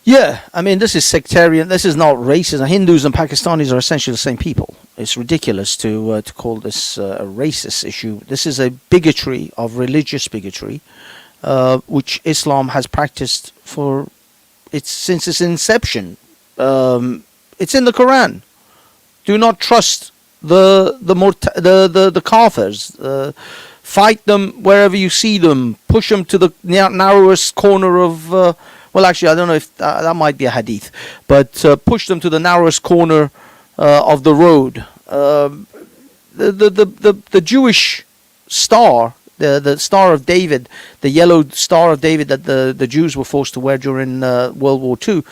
Yeah, I mean, this is sectarian. This is not racist. Hindus and Pakistanis are essentially the same people. It's ridiculous to call this a racist issue. This is a bigotry of religious bigotry, which Islam has practiced since its inception. It's in the Quran. Do not trust the kafirs. Fight them wherever you see them. Push them to the narrowest corner of. Well, actually, I don't know if that might be a hadith, but push them to the narrowest corner of the road. The Jewish star, the Star of David, the yellow Star of David that the Jews were forced to wear during World War II,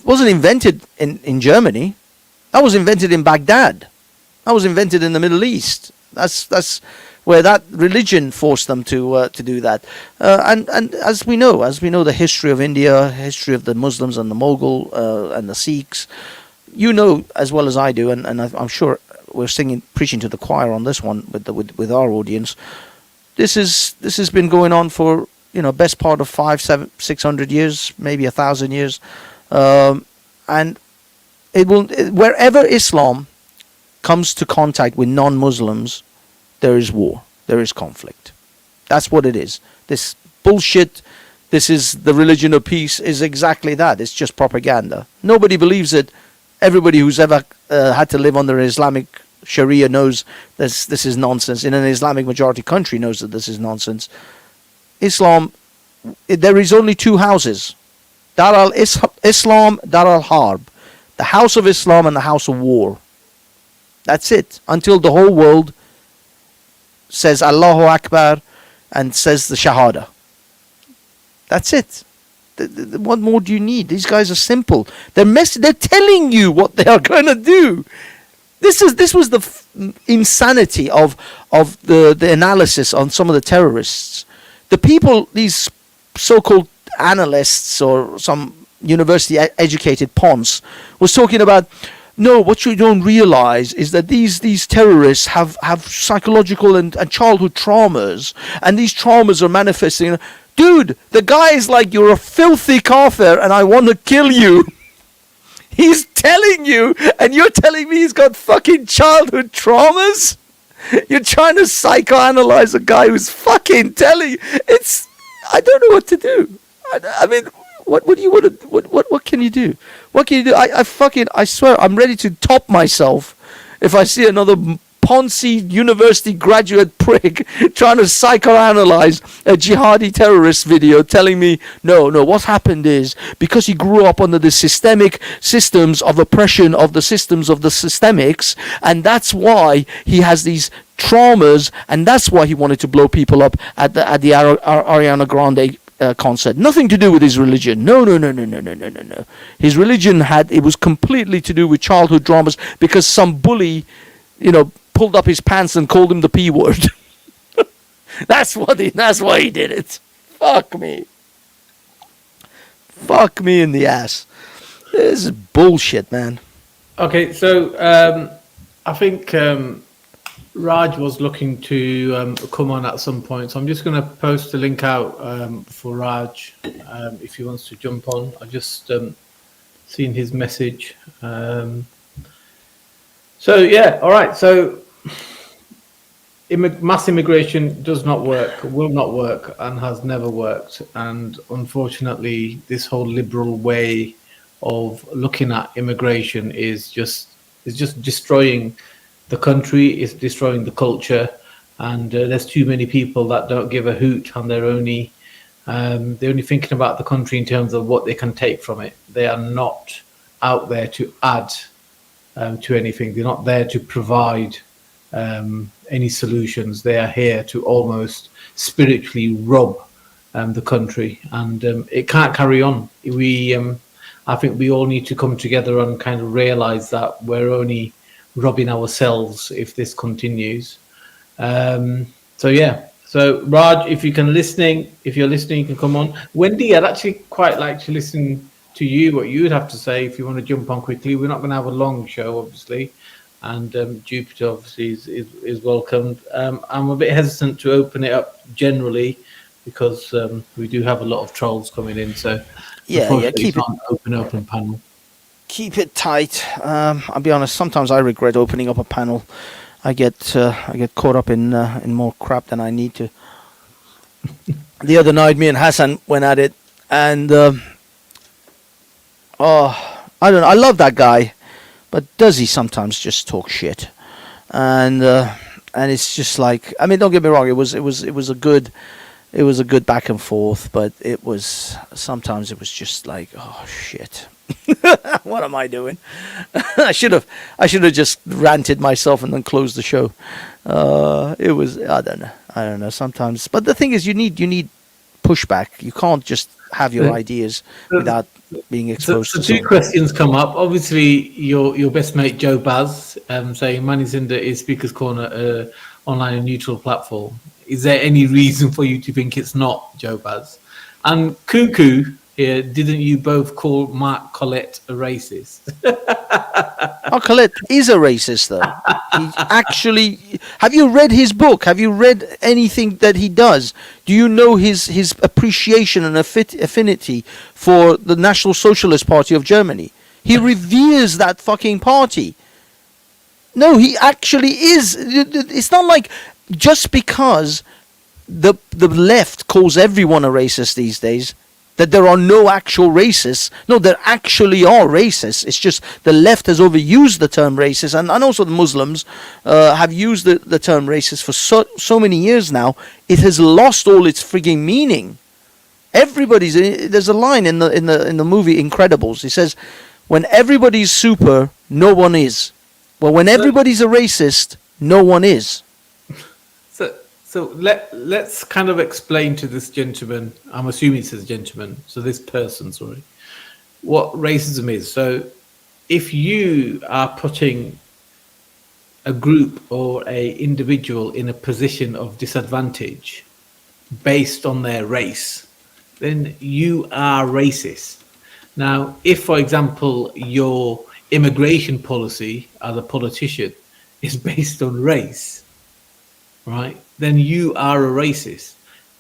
wasn't invented in Germany. That was invented in Baghdad. That was invented in the Middle East. That's where that religion forced them to do that. And as we know the history of India, history of the Muslims and the Mughal and the Sikhs, you know as well as I do, and I'm sure we're preaching to the choir on this one with our audience. This has been going on for best part of 500, 600 years, maybe 1,000 years, and it will wherever Islam comes to contact with non-Muslims, there is war, there is conflict. That's what it is. This bullshit, this is the religion of peace, is exactly that. It's just propaganda. Nobody believes it. Everybody who's ever had to live under Islamic Sharia knows this is nonsense. In an Islamic majority country knows that this is nonsense. Islam, there is only two houses. Dar al-Islam, Dar al-Harb. The house of Islam and the house of war. That's it. Until the whole world says Allahu Akbar and says the Shahada. That's it. What more do you need? These guys are simple. They're telling you what they are going to do. This was the insanity of the analysis on some of the terrorists. The people, these so-called analysts or some university-educated ponce, was talking about, no, what you don't realize is that these terrorists have psychological and childhood traumas, and these traumas are manifesting. Dude, the guy is like, you're a filthy kafir and I want to kill you. He's telling you, and you're telling me he's got fucking childhood traumas? You're trying to psychoanalyze a guy who's fucking telling you. I don't know what to do. I mean, what do you want to, what can you do? What can you do? I swear, I'm ready to top myself if I see another Ponzi university graduate prick trying to psychoanalyze a jihadi terrorist video telling me, no, what happened is because he grew up under the systemic systems of oppression of the systems of the systemics, and that's why he has these traumas, and that's why he wanted to blow people up at the Ariana Grande concert. Nothing to do with his religion. No. His religion it was completely to do with childhood dramas because some bully, pulled up his pants and called him the P word. That's why he did it. Fuck me in the ass. This is bullshit, man. Okay, so I think Raj was looking to come on at some point, so I'm just going to post a link out for Raj if he wants to jump on. I just seen his message. So yeah, all right. So mass immigration does not work, will not work, and has never worked. And unfortunately, this whole liberal way of looking at immigration is just destroying the country, is destroying the culture, and there's too many people that don't give a hoot, and they're only thinking about the country in terms of what they can take from it. They are not out there to add to anything. They're not there to provide any solutions. They are here to almost spiritually rob the country, and it can't carry on. I think we all need to come together and kind of realize that we're only robbing ourselves if this continues. So Raj, if you're listening, you can come on. Wendy, I'd actually quite like to listen to you, what you'd have to say if you want to jump on quickly. We're not going to have a long show, obviously, and Jupiter obviously is welcomed. I'm a bit hesitant to open it up generally because we do have a lot of trolls coming in. So Yeah, unfortunately, keep it's it not an open panel. keep it tight. I'll be honest. Sometimes I regret opening up a panel. I get caught up in more crap than I need to. The other night, me and Hassan went at it, and I don't know. I love that guy, but does he sometimes just talk shit? And it's just like, I mean, don't get me wrong. It was a good back and forth, but it was sometimes it was just like, oh shit. What am I doing? I should have just ranted myself and then closed the show. It was, I don't know sometimes, but the thing is, you need pushback. You can't just have your ideas without being exposed So to two something. questions come up. Obviously, your best mate Joe Baz saying Manizinda is Speaker's Corner online and neutral platform. Is there any reason for you to think it's not, Joe Baz? And Cuckoo here, didn't you both call Mark Collette a racist? Oh, Colette is a racist, though. He actually. Have you read his book? Have you read anything that he does? Do you know his appreciation and affinity for the National Socialist Party of Germany? He reveres that fucking party. No, he actually is. It's not like just because the left calls everyone a racist these days, that there are no actual racists. No, there actually are racists. It's just the left has overused the term racist, and also the Muslims have used the term racist for so many years now. It has lost all its frigging meaning. There's a line in the movie Incredibles. He says, "When everybody's super, no one is. Well, when everybody's a racist, no one is." So let's kind of explain to this gentleman, I'm assuming it's a gentleman, so this person, sorry, what racism is. So if you are putting a group or a individual in a position of disadvantage based on their race, then you are racist. Now, if, for example, your immigration policy as a politician is based on race, right, then you are a racist.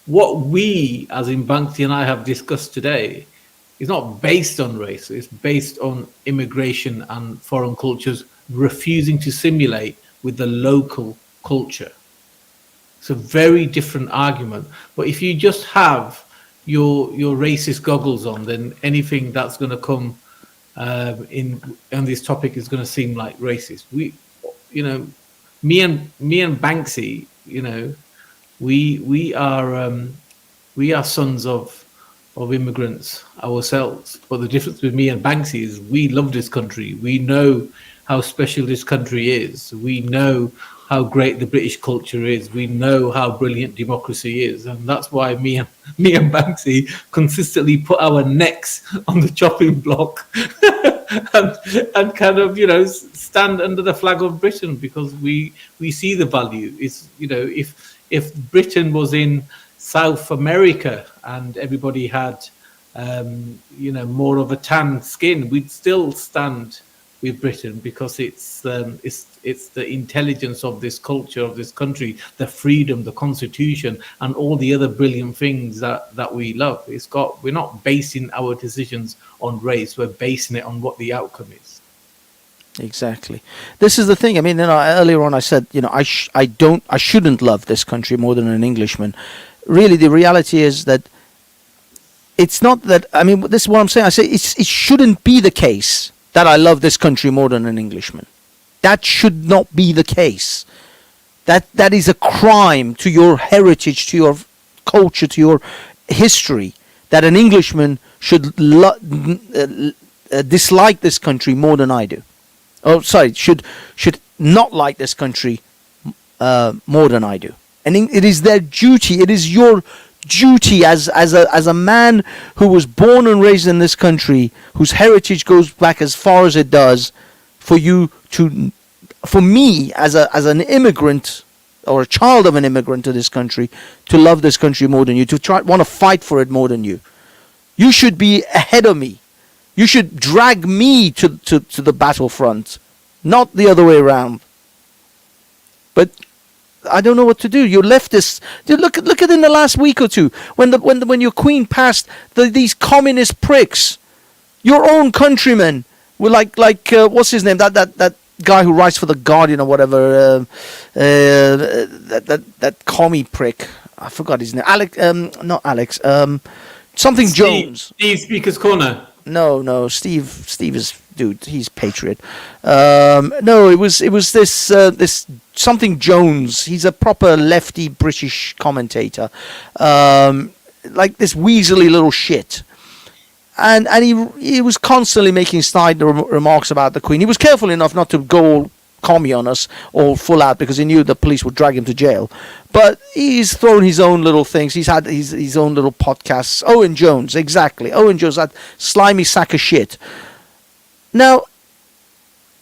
What we, as in Banksy and I, have discussed today is not based on race. It's based on immigration and foreign cultures refusing to simulate with the local culture. It's a very different argument. But if you just have your racist goggles on, then anything that's going to come on this topic is going to seem like racist. Me and Banksy, we are sons of immigrants ourselves. But the difference with me and Banksy is we love this country. We know how special this country is. We know how great the British culture is. We know how brilliant democracy is, and that's why me and Banksy consistently put our necks on the chopping block and kind of stand under the flag of Britain, because we see the value. It's if Britain was in South America and everybody had more of a tan skin, we'd still stand with Britain, because it's the intelligence of this culture, of this country, the freedom, the constitution, and all the other brilliant things that we love. We're not basing our decisions on race, we're basing it on what the outcome is. Exactly. This is the thing. I mean, earlier on I said, I shouldn't love this country more than an Englishman. Really, the reality is that it's not that. I mean, this is what I'm saying. I say it shouldn't be the case that I love this country more than an Englishman. That should not be the case. That is a crime to your heritage, to your culture, to your history, that an Englishman should dislike this country more than I do. Oh, sorry, should not like this country more than I do. And it is their duty. It is your duty as a man who was born and raised in this country, whose heritage goes back as far as it does, for me as an immigrant or a child of an immigrant to this country, to love this country more than you, to want to fight for it more than you. You should be ahead of me. You should drag me to the battlefront, not the other way around. But I don't know what to do. You leftists, look at in the last week or two when your queen passed these communist pricks, your own countrymen were like what's his name, that guy who writes for the Guardian or whatever, that commie prick. I forgot his name. Not Alex. Something Jones. Steve Speaker's Corner. No. Steve is dude. He's patriot. No, it was this something Jones. He's a proper lefty British commentator. Like this weaselly little shit. And he was constantly making snide remarks about the Queen. He was careful enough not to go all commie on us all full out because he knew the police would drag him to jail. But he's thrown his own little things. He's had his own little podcasts. Owen Jones, exactly. Owen Jones, that slimy sack of shit. Now,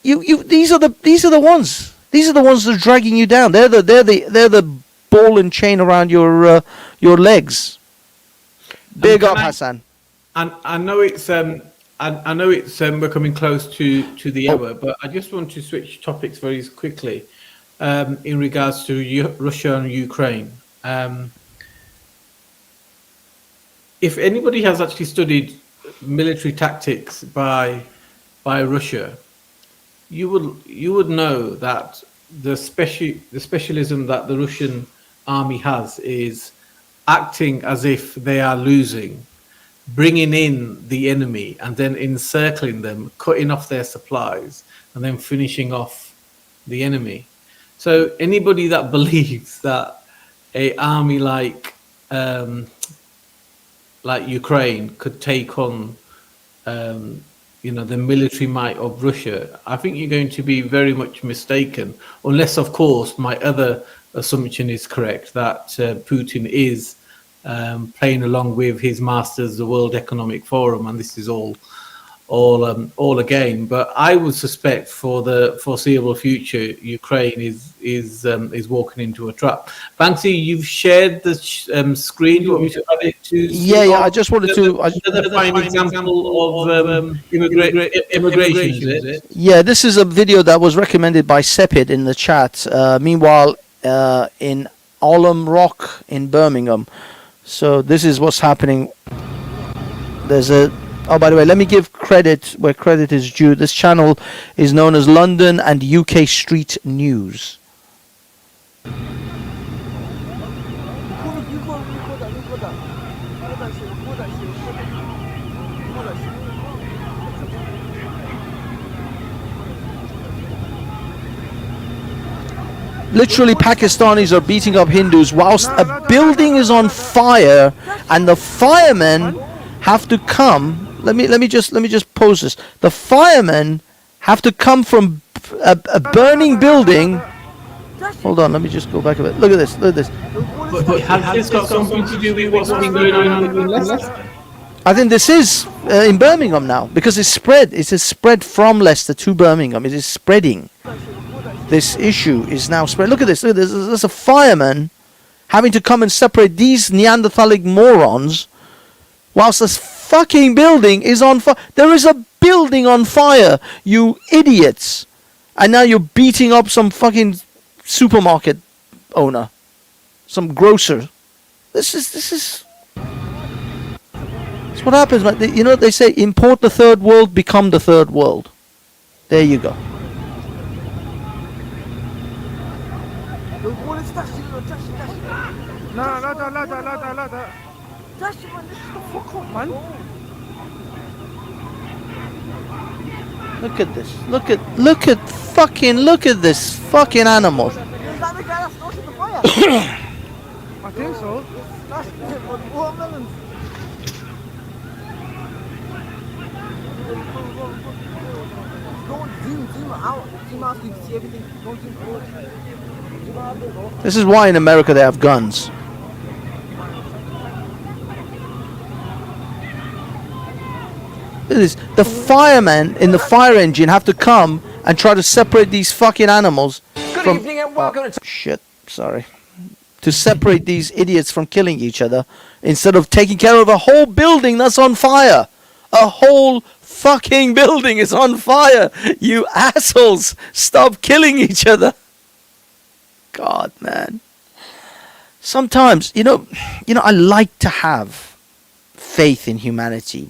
these are the ones. These are the ones that are dragging you down. They're the ball and chain around your legs. Big up, Hassan. And I know it's we're coming close to the hour, but I just want to switch topics very quickly in regards to Russia and Ukraine. If anybody has actually studied military tactics by Russia, you would know that the specialism that the Russian army has is acting as if they are losing, bringing in the enemy and then encircling them, cutting off their supplies, and then finishing off the enemy. So anybody that believes that a army like Ukraine could take on the military might of Russia, I think you're going to be very much mistaken, unless of course my other assumption is correct, that Putin is playing along with his masters, the World Economic Forum, and this is all a game. But I would suspect for the foreseeable future, Ukraine is walking into a trap. Banksy, you've shared the screen. Do you want me to add it to? Yeah. I just wanted to. Another fine example of immigration, is it? Yeah, this is a video that was recommended by Sepid in the chat. Meanwhile, in Olam Rock in Birmingham. So this is what's happening. Oh, by the way, let me give credit where credit is due. This channel is known as London and UK Street News. Literally, Pakistanis are beating up Hindus whilst a building is on fire, and the firemen have to come. Let me just pose this. The firemen have to come from a burning building. Hold on, let me just go back a bit. Look at this. But has this got something to do with what's been going on in Leicester? I think this is in Birmingham now because it's spread. It is spread from Leicester to Birmingham. It is spreading. This issue is now spread. Look at this. There's a fireman having to come and separate these Neanderthalic morons whilst this fucking building is on fire. There is a building on fire, you idiots. And now you're beating up some fucking supermarket owner, some grocer. This is what happens, man. You know what they say? Import the third world, become the third world. There you go. Look at this. Look at this fucking animal. Is that the guy that started the fire? I think so. That's watermelons. Go on, zoom out. Zoom out so you can see everything. Don't zoom forward. Zoom out a bit, bro. This is why in America they have guns. Look at this. The firemen in the fire engine have to come and try to separate these fucking animals from... Good evening and welcome to... Shit, sorry. To separate these idiots from killing each other instead of taking care of a whole building that's on fire. A whole fucking building is on fire. You assholes, stop killing each other. God, man. Sometimes, I like to have faith in humanity.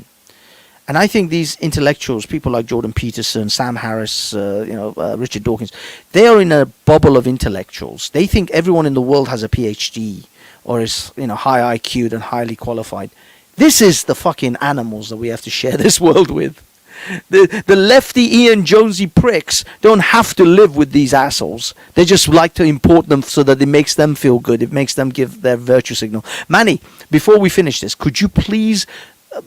And I think these intellectuals, people like Jordan Peterson, Sam Harris, Richard Dawkins, they are in a bubble of intellectuals. They think everyone in the world has a PhD or is, high IQ'd and highly qualified. This is the fucking animals that we have to share this world with. The lefty Ian Jonesy pricks don't have to live with these assholes. They just like to import them so that it makes them feel good. It makes them give their virtue signal. Manny, before we finish this, could you please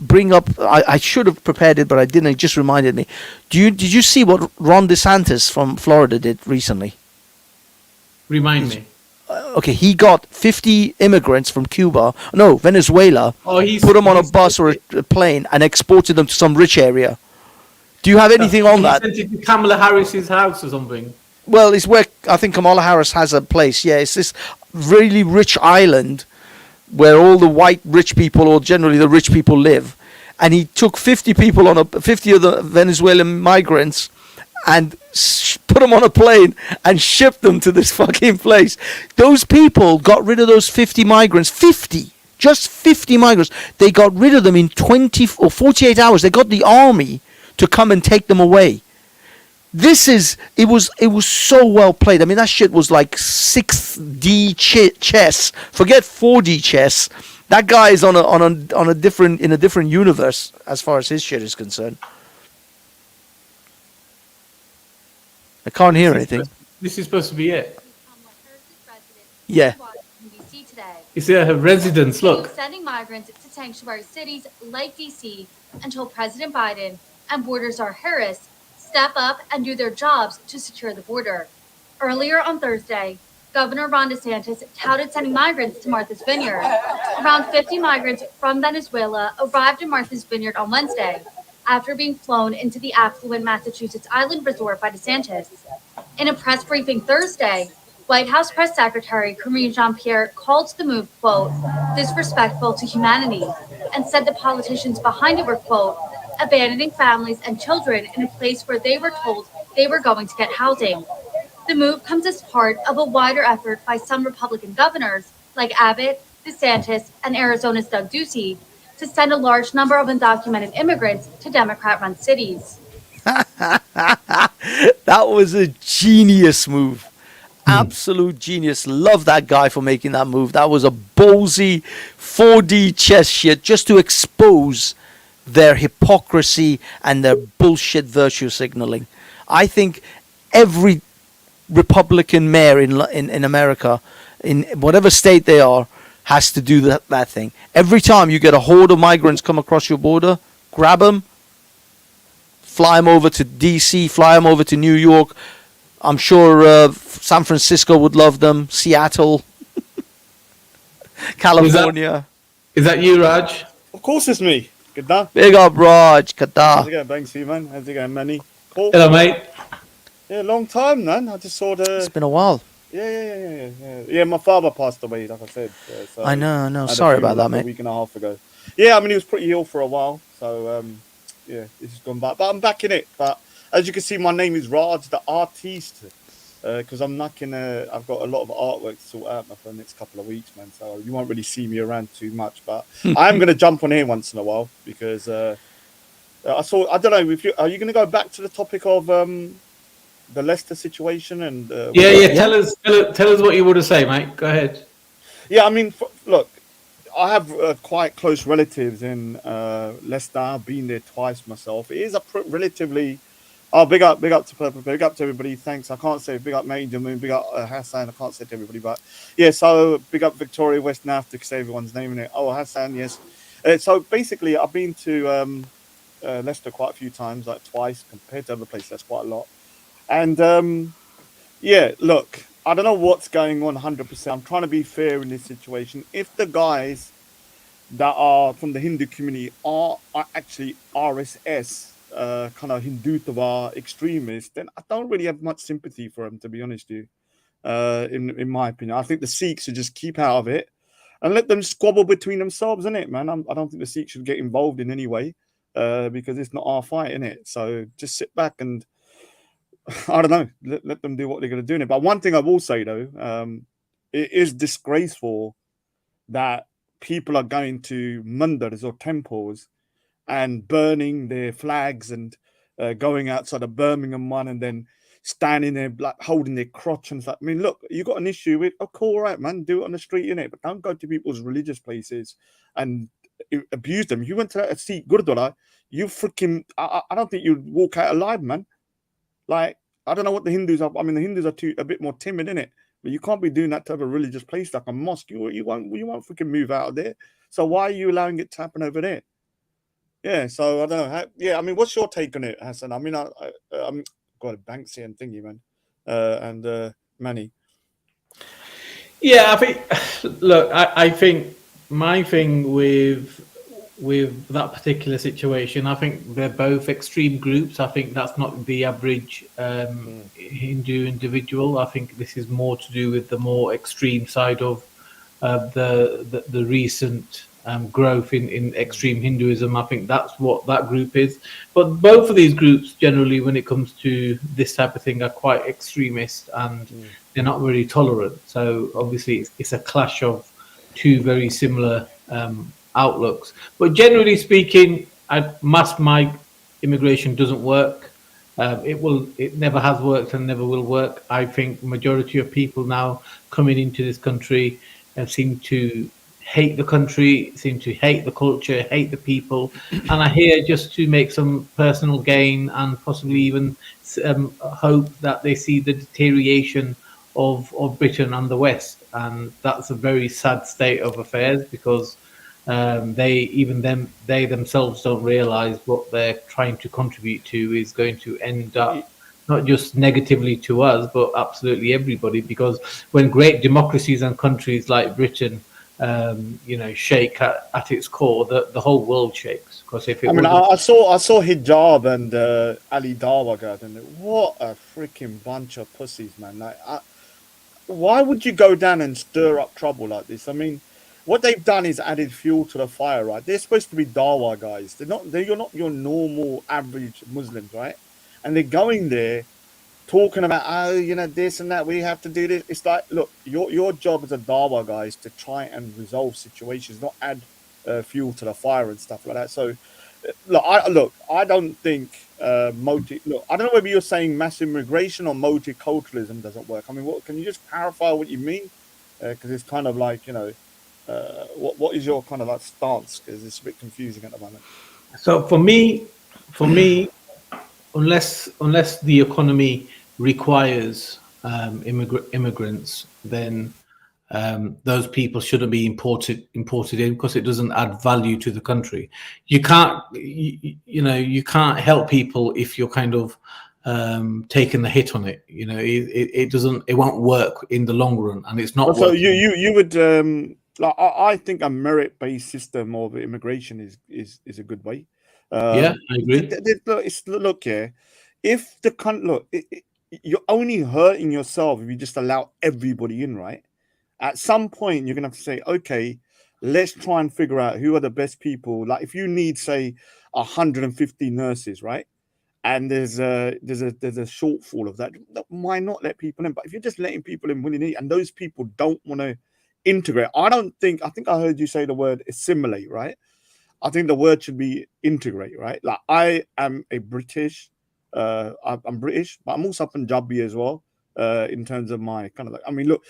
bring up? I should have prepared it, but I didn't. It just reminded me. Did you see what Ron DeSantis from Florida did recently? Remind me. Okay, he got 50 immigrants from Venezuela. Put them on a bus or a plane and exported them to some rich area. Do you have anything on that? He sent it to Kamala Harris's house or something. Well, it's where I think Kamala Harris has a place. Yeah, it's this really rich island where all the white rich people, or generally the rich people, live. And he took 50 people 50 of the Venezuelan migrants and put them on a plane and shipped them to this fucking place. Those people got rid of those 50 migrants. 50. Just 50 migrants. They got rid of them in 20 or 48 hours. They got the army to come and take them away. It was so well played. I mean, that shit was like 6D chess. Forget 4D chess. That guy is in a different universe as far as his shit is concerned. I can't hear anything. This is supposed to be it. Yeah. You see her residence, look. Sending migrants to sanctuary cities like DC until President Biden and Border Czar Harris step up and do their jobs to secure the border. Earlier on Thursday, Governor Ron DeSantis touted sending migrants to Martha's Vineyard. Around 50 migrants from Venezuela arrived in Martha's Vineyard on Wednesday after being flown into the affluent Massachusetts Island resort by DeSantis. In a press briefing Thursday, White House Press Secretary Karine Jean-Pierre called the move, quote, disrespectful to humanity, and said the politicians behind it were, quote, abandoning families and children in a place where they were told they were going to get housing. The move comes as part of a wider effort by some Republican governors, like Abbott, DeSantis, and Arizona's Doug Ducey, to send a large number of undocumented immigrants to Democrat-run cities. That was a genius move. Absolute genius. Love that guy for making that move. That was a ballsy 4D chess shit just to expose their hypocrisy and their bullshit virtue signaling. I think every Republican mayor in America, in whatever state they are, has to do that thing. Every time you get a horde of migrants come across your border, grab them, fly them over to DC, fly them over to New York. I'm sure San Francisco would love them, Seattle, California. Is that you, Raj? Of course it's me. Good day. Big up, Raj. Kada. How's it going, Banksy, man? How's it going, Manny? Cool. Hello, mate. Yeah, long time, man. I just saw the... It's been a while. Yeah, my father passed away, like I said. So I know. Sorry about that, mate. A week and a half ago. Yeah, I mean, he was pretty ill for a while. So, this has gone back. But I'm back in it. But as you can see, my name is Raj, the artiste. Because I've got a lot of artwork to sort out for the next couple of weeks, man. So you won't really see me around too much. But I'm going to jump on here once in a while because I don't know, are you going to go back to the topic of the Leicester situation? And Tell us what you want to say, mate. Go ahead. Yeah, I mean, look, I have quite close relatives in Leicester. I've been there twice myself. It is a relatively... Oh, big up to Purple, big up to everybody. Thanks. I can't say big up Major Moon, big up Hassan. I can't say to everybody, but yeah. So big up Victoria West. Now I have to say everyone's name in it. Oh, Hassan, yes. So basically, I've been to Leicester quite a few times, like twice compared to other places. That's quite a lot. And look, I don't know what's going on 100%. I'm trying to be fair in this situation. If the guys that are from the Hindu community are actually RSS, kind of Hindutva extremists, then I don't really have much sympathy for them, to be honest with you. In my opinion, I think the Sikhs should just keep out of it and let them squabble between themselves, innit, man? I don't think the Sikhs should get involved in any way because it's not our fight, innit? So just sit back and I don't know. Let them do what they're going to do in it. But one thing I will say though, it is disgraceful that people are going to mandars or temples and burning their flags and going outside of Birmingham one and then standing there like holding their crotch and stuff. I mean, look, you got an issue with, oh, cool, all right, man, do it on the street, innit? But don't go to people's religious places and abuse them. You went to a Sikh Gurdwara, you freaking, I don't think you'd walk out alive, man. Like, I don't know what the Hindus are. I mean, the Hindus are a bit more timid, innit? But you can't be doing that to have a religious place like a mosque. You won't freaking move out of there. So why are you allowing it to happen over there? Yeah, so I don't know. I mean, what's your take on it, Hassan? I mean, I'm got a Banksy and thingy, man, and Manny. Yeah, I think. Look, I think my thing with that particular situation, I think they're both extreme groups. I think that's not the average Hindu individual. I think this is more to do with the more extreme side of the recent growth in extreme Hinduism. I think that's what that group is. But both of these groups, generally, when it comes to this type of thing, are quite extremist and they're not very tolerant. So obviously, it's a clash of two very similar outlooks. But generally speaking, mass immigration doesn't work. It never has worked and never will work. I think majority of people now coming into this country seem to hate the country, seem to hate the culture, hate the people, and are here just to make some personal gain and possibly even hope that they see the deterioration of Britain and the West. And that's a very sad state of affairs because they themselves don't realise what they're trying to contribute to is going to end up not just negatively to us, but absolutely everybody. Because when great democracies and countries like Britain, shake at its core, the whole world shakes. Because if it, I saw Hijab and Ali Dawah, and what a freaking bunch of pussies, man! Like, why would you go down and stir up trouble like this? I mean, what they've done is added fuel to the fire, right? They're supposed to be Dawa guys. You're not your normal average Muslims, right? And they're going there talking about, this and that. We have to do this. It's like, look, your job as a Dawa guy is to try and resolve situations, not add fuel to the fire and stuff like that. So, I don't think I don't know whether you're saying mass immigration or multiculturalism doesn't work. I mean, can you just clarify what you mean? Because it's kind of like, what is your kind of like stance? Because it's a bit confusing at the moment. So for me, unless the economy requires immigrants, then those people shouldn't be imported in because it doesn't add value to the country. You can't, you can't help people if you're kind of taking the hit on it. It won't work in the long run, and it's not. So you would I think a merit-based system of immigration is a good way. Yeah, I agree. Look here, if the you're only hurting yourself if you just allow everybody in, right? At some point, you're gonna have to say, okay, let's try and figure out who are the best people. Like, if you need, say, 150 nurses, right? And there's a shortfall of that, why not let people in? But if you're just letting people in willingly, and those people don't want to integrate, I think I heard you say the word assimilate, right? I think the word should be integrate, right? Like, I am a British, I'm British, but I'm also Punjabi as well. In terms of my kind of like, I mean, look,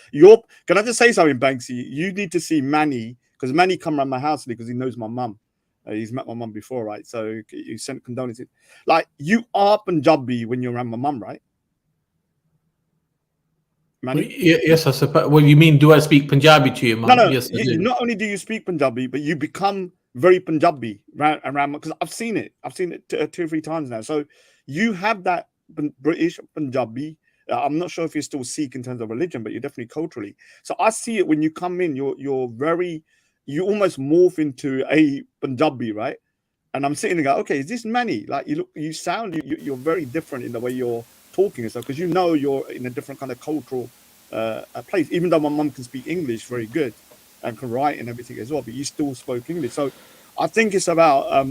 can I just say something, Banksy? You need to see Manny, because Manny come around my house because he knows my mum. He's met my mum before, right? So you sent condolences. Like, you are Punjabi when you're around my mum, right? Manny? Yes, I suppose. Well, you mean, do I speak Punjabi to you, mum? No. Yes, I do. Not only do you speak Punjabi, but you become very Punjabi around, because I've seen it 2 or 3 times now. So you have that British Punjabi. I'm not sure if you're still Sikh in terms of religion, but you're definitely culturally. So I see it when you come in. You almost morph into a Punjabi, right? And I'm sitting there, okay, is this Manny? Like, you're very different in the way you're talking and stuff, because you're in a different kind of cultural place. Even though my mum can speak English very good and can write and everything as well, but you still spoke English. So I think it's about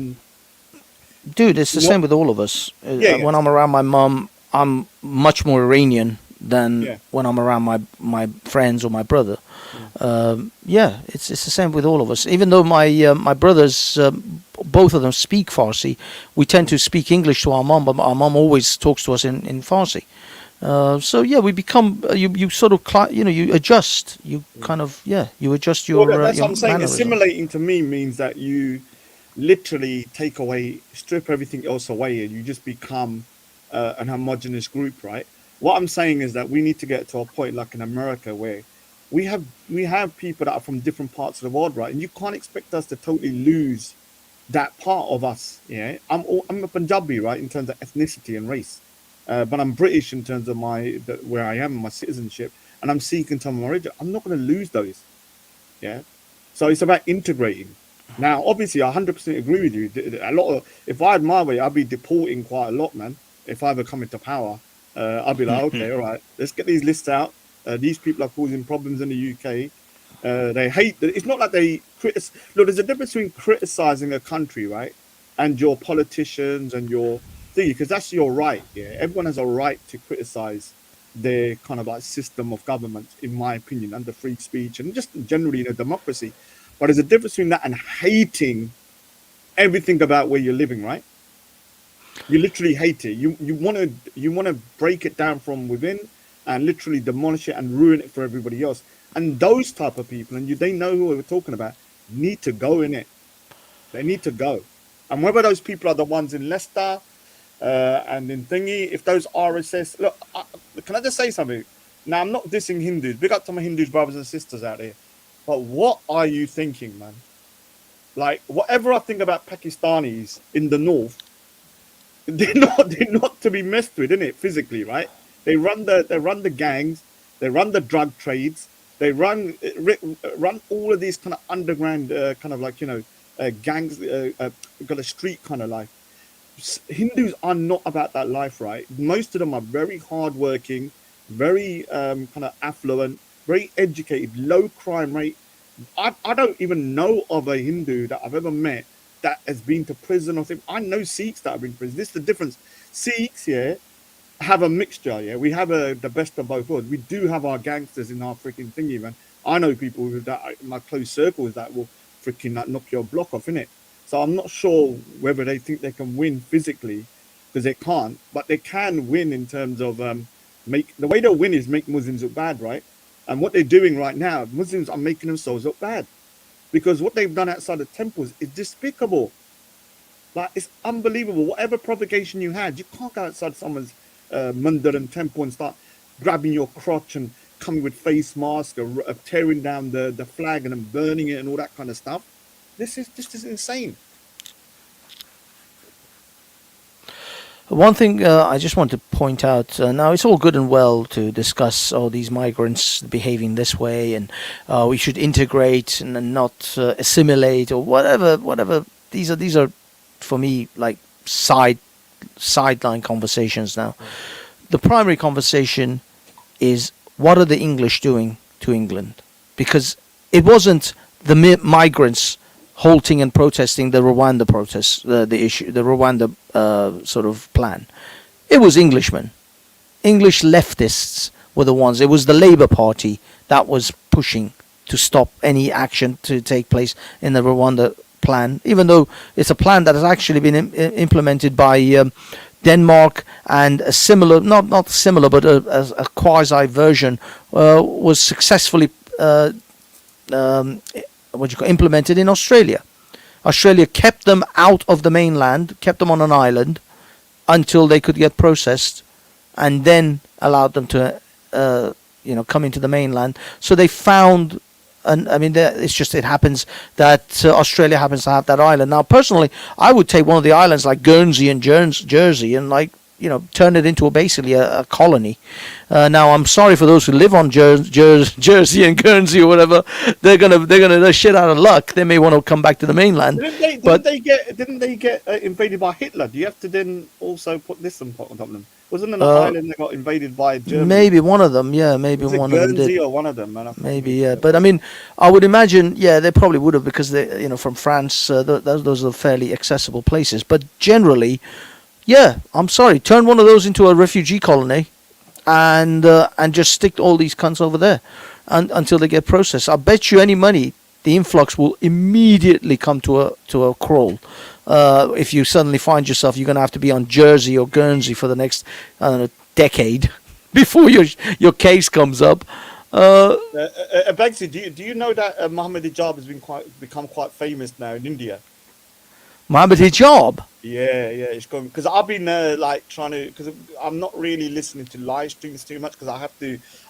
dude, it's the same with all of us. When I'm around my mum, I'm much more Iranian than Yeah. when I'm around my friends or my brother. Yeah, it's the same with all of us. Even though my brothers, both of them speak Farsi, we tend to speak English to our mom, but our mom always talks to us in Farsi. So yeah, we become you sort of you adjust. You kind of you adjust Well, that's your what I'm saying. mannerism. Assimilating to me means that you literally take away, strip everything else away, and you just become an homogenous group, right? What I'm saying is that we need to get to a point like in America where we have people that are from different parts of the world, right? And you can't expect us to totally lose that part of us. Yeah, I'm a Punjabi, right, in terms of ethnicity and race, but I'm British in terms of where I am, my citizenship, and I'm Sikh in terms of my origin. I'm not going to lose those. Yeah, so it's about integrating. Now, obviously, I 100% agree with you. A lot of, if I had my way, I'd be deporting quite a lot, man. If I ever come into power, I'd be like, okay, all right, let's get these lists out. These people are causing problems in the UK. They hate. It's not like they criticize. Look, there's a difference between criticizing a country, right, and your politicians and your thing, because that's your right. Yeah, everyone has a right to criticize their kind of like system of government, in my opinion, under free speech and just generally in a democracy. But there's a difference between that and hating everything about where you're living, right? You literally hate it. You want to break it down from within and literally demolish it and ruin it for everybody else. And those type of people, and they know who we're talking about, need to go in it. They need to go. And whether those people are the ones in Leicester and in thingy, if those RSS, look, can I just say something? Now, I'm not dissing Hindus. Big up to my Hindu brothers and sisters out there. But what are you thinking, man? Like, whatever I think about Pakistanis in the north, they're not to be messed with, innit? Physically, right? They run the gangs, they run the drug trades, they run all of these kind of underground kind of like gangs, got a street kind of life. Hindus are not about that life, right? Most of them are very hardworking, very kind of affluent, very educated, low crime rate. I don't even know of a Hindu that I've ever met that has been to prison or something. I know Sikhs that have been to prison. This is the difference. Sikhs, yeah, have a mixture, yeah. We have the best of both worlds. We do have our gangsters in our freaking thingy, man. I know people who that in my close circles that will freaking knock your block off, innit? So I'm not sure whether they think they can win physically, because they can't, but they can win in terms of the way they'll win is make Muslims look bad, right? And what they're doing right now, Muslims are making themselves look bad, because what they've done outside the temples is despicable. Like, it's unbelievable. Whatever provocation you had, you can't go outside someone's mandir and temple and start grabbing your crotch and coming with face masks, or tearing down the flag and then burning it and all that kind of stuff. This is insane. One thing I just want to point out, now it's all good and well to discuss all these migrants behaving this way, and we should integrate and not assimilate or whatever. These are for me like sideline conversations now. The primary conversation is, what are the English doing to England? Because it wasn't the migrants halting and protesting the Rwanda protests, the Rwanda sort of plan. It was Englishmen. English leftists were the ones. It was the Labour Party that was pushing to stop any action to take place in the Rwanda plan, even though it's a plan that has actually been implemented by Denmark, and a similar, not similar, but a quasi version was successfully implemented in Australia. Australia kept them out of the mainland, kept them on an island until they could get processed, and then allowed them to come into the mainland. So they found, and I mean, it happens that Australia happens to have that island. Now, personally, I would take one of the islands like Guernsey and Jersey and turn it into basically a colony. Now, I'm sorry for those who live on Jersey and Guernsey or whatever. They're shit out of luck. They may want to come back to the mainland. Didn't they get invaded by Hitler? Do you have to then also put this on top of them? Wasn't an island that got invaded by Germany? Maybe one of them, yeah. Maybe one of them did. Guernsey or one of them, man. Maybe, yeah. But I mean, I would imagine, yeah, they probably would have, because they, from France, those are fairly accessible places. But generally, Yeah, I'm sorry. Turn one of those into a refugee colony, and just stick all these cunts over there, until they get processed. I bet you any money the influx will immediately come to a crawl. If you suddenly find yourself, you're going to have to be on Jersey or Guernsey for the next, I don't know, decade before your case comes up. Banksy, do you know that Mohammed Hijab has become quite famous now in India? Mohammed Hijab. Yeah, it's going because I've been like trying to because I'm not really listening to live streams too much because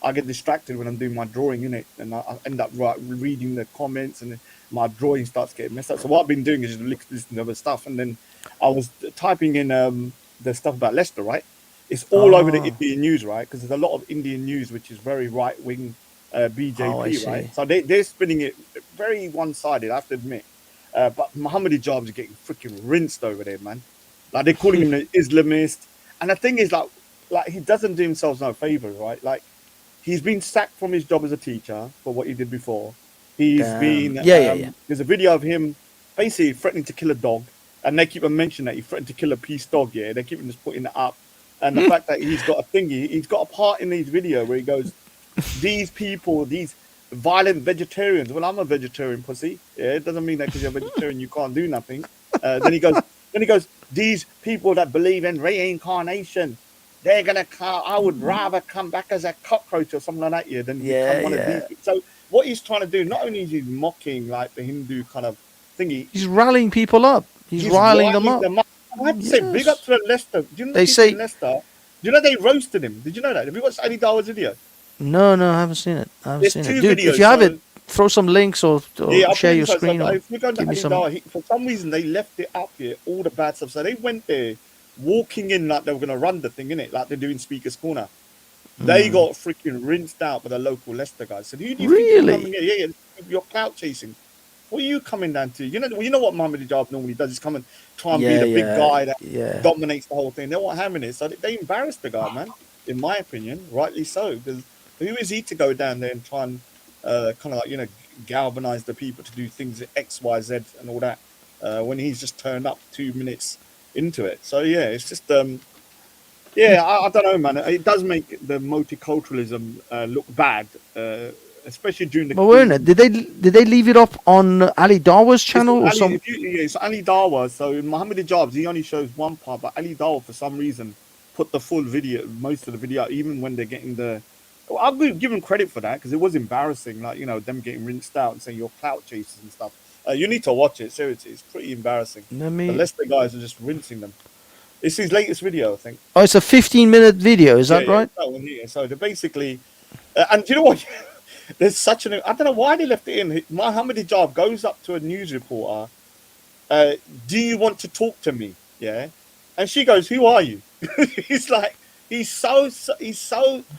I get distracted when I'm doing my drawing in it, and I end up reading the comments and my drawing starts getting messed up. So what I've been doing is just listening to other stuff, and then I was typing in the stuff about Leicester, right? It's all over the Indian news, right? Because there's a lot of Indian news which is very right wing BJP, right? So they're spinning it very one sided, I have to admit. But Mohammed Hijab is getting freaking rinsed over there, man. Like they're calling him an Islamist, and the thing is, like he doesn't do himself no favors, right? Like he's been sacked from his job as a teacher for what he did before. He's been yeah. There's a video of him basically threatening to kill a dog, and they keep on mentioning that he threatened to kill a peace dog. Yeah, they keep on just putting it up, and the fact that he's got a thingy, he's got a part in his video where he goes, "These people, these violent vegetarians." Well, I'm a vegetarian, pussy. Yeah, it doesn't mean that because you're a vegetarian you can't do nothing. Then he goes, "These people that believe in reincarnation, they're gonna come. I would rather come back as a cockroach or something like that, yeah, than become one of these." So what he's trying to do, not only is he mocking like the Hindu kind of thingy, he's rallying people up. He's riling them up. I have to say, big up to Leicester. Do you know They say in Leicester? Do you know they roasted him? Did you know that? Have you watched Ali Dawa's video? No, I haven't seen it. There's Dude, two videos, if you have so- it, throw some links or I'll share put your it inside. screen. So Or if we go to give me Ali some. Dawa, for some reason they left it up here, all the bad stuff. So they went there, walking in like they were going to run the thing, innit? Like they're doing Speaker's Corner. They got freaking rinsed out by the local Leicester guys. So who do you think you're coming here? Yeah, you're clout chasing. What are you coming down to? You know what Mohammed Hijab normally does is come and try and be the big guy that dominates the whole thing. They're not having it. So they embarrassed the guy, man, in my opinion, rightly so. Because who is he to go down there and try and kind of like, galvanize the people to do things X, Y, Z and all that when he's just turned up 2 minutes into it. So, yeah, it's just, I don't know, man. It does make the multiculturalism look bad, especially during the. But weren't it? Did they leave it up on Ali Dawa's channel or something? It's Ali Dawa. So in Mohammed Hijab, he only shows one part, but Ali Dawa for some reason put the full video, most of the video, even when they're getting the. Well, I'll give them credit for that because it was embarrassing, like them getting rinsed out and saying you're clout chasers and stuff. You need to watch it. Seriously, it's pretty embarrassing. The Leicester guys are just rinsing them. It's his latest video, I think. Oh, it's a 15-minute video. Is that right? That one here. So they're basically, and do you know what? There's such an. I don't know why they left it in. Mohammed Hijab goes up to a news reporter. Do you want to talk to me? Yeah, and she goes, "Who are you?" He's like, he's so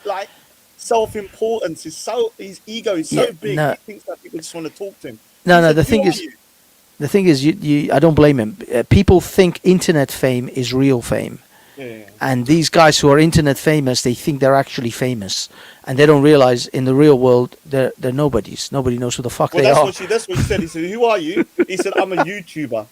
like self-importance. His ego is so big. No. He thinks that people just want to talk to him. No. The thing is, you I don't blame him. People think internet fame is real fame. Yeah. And these guys who are internet famous, they think they're actually famous, and they don't realize in the real world they're nobodies. Nobody knows who the fuck they are. That's what she said. He said, "Who are you?" He said, "I'm a YouTuber."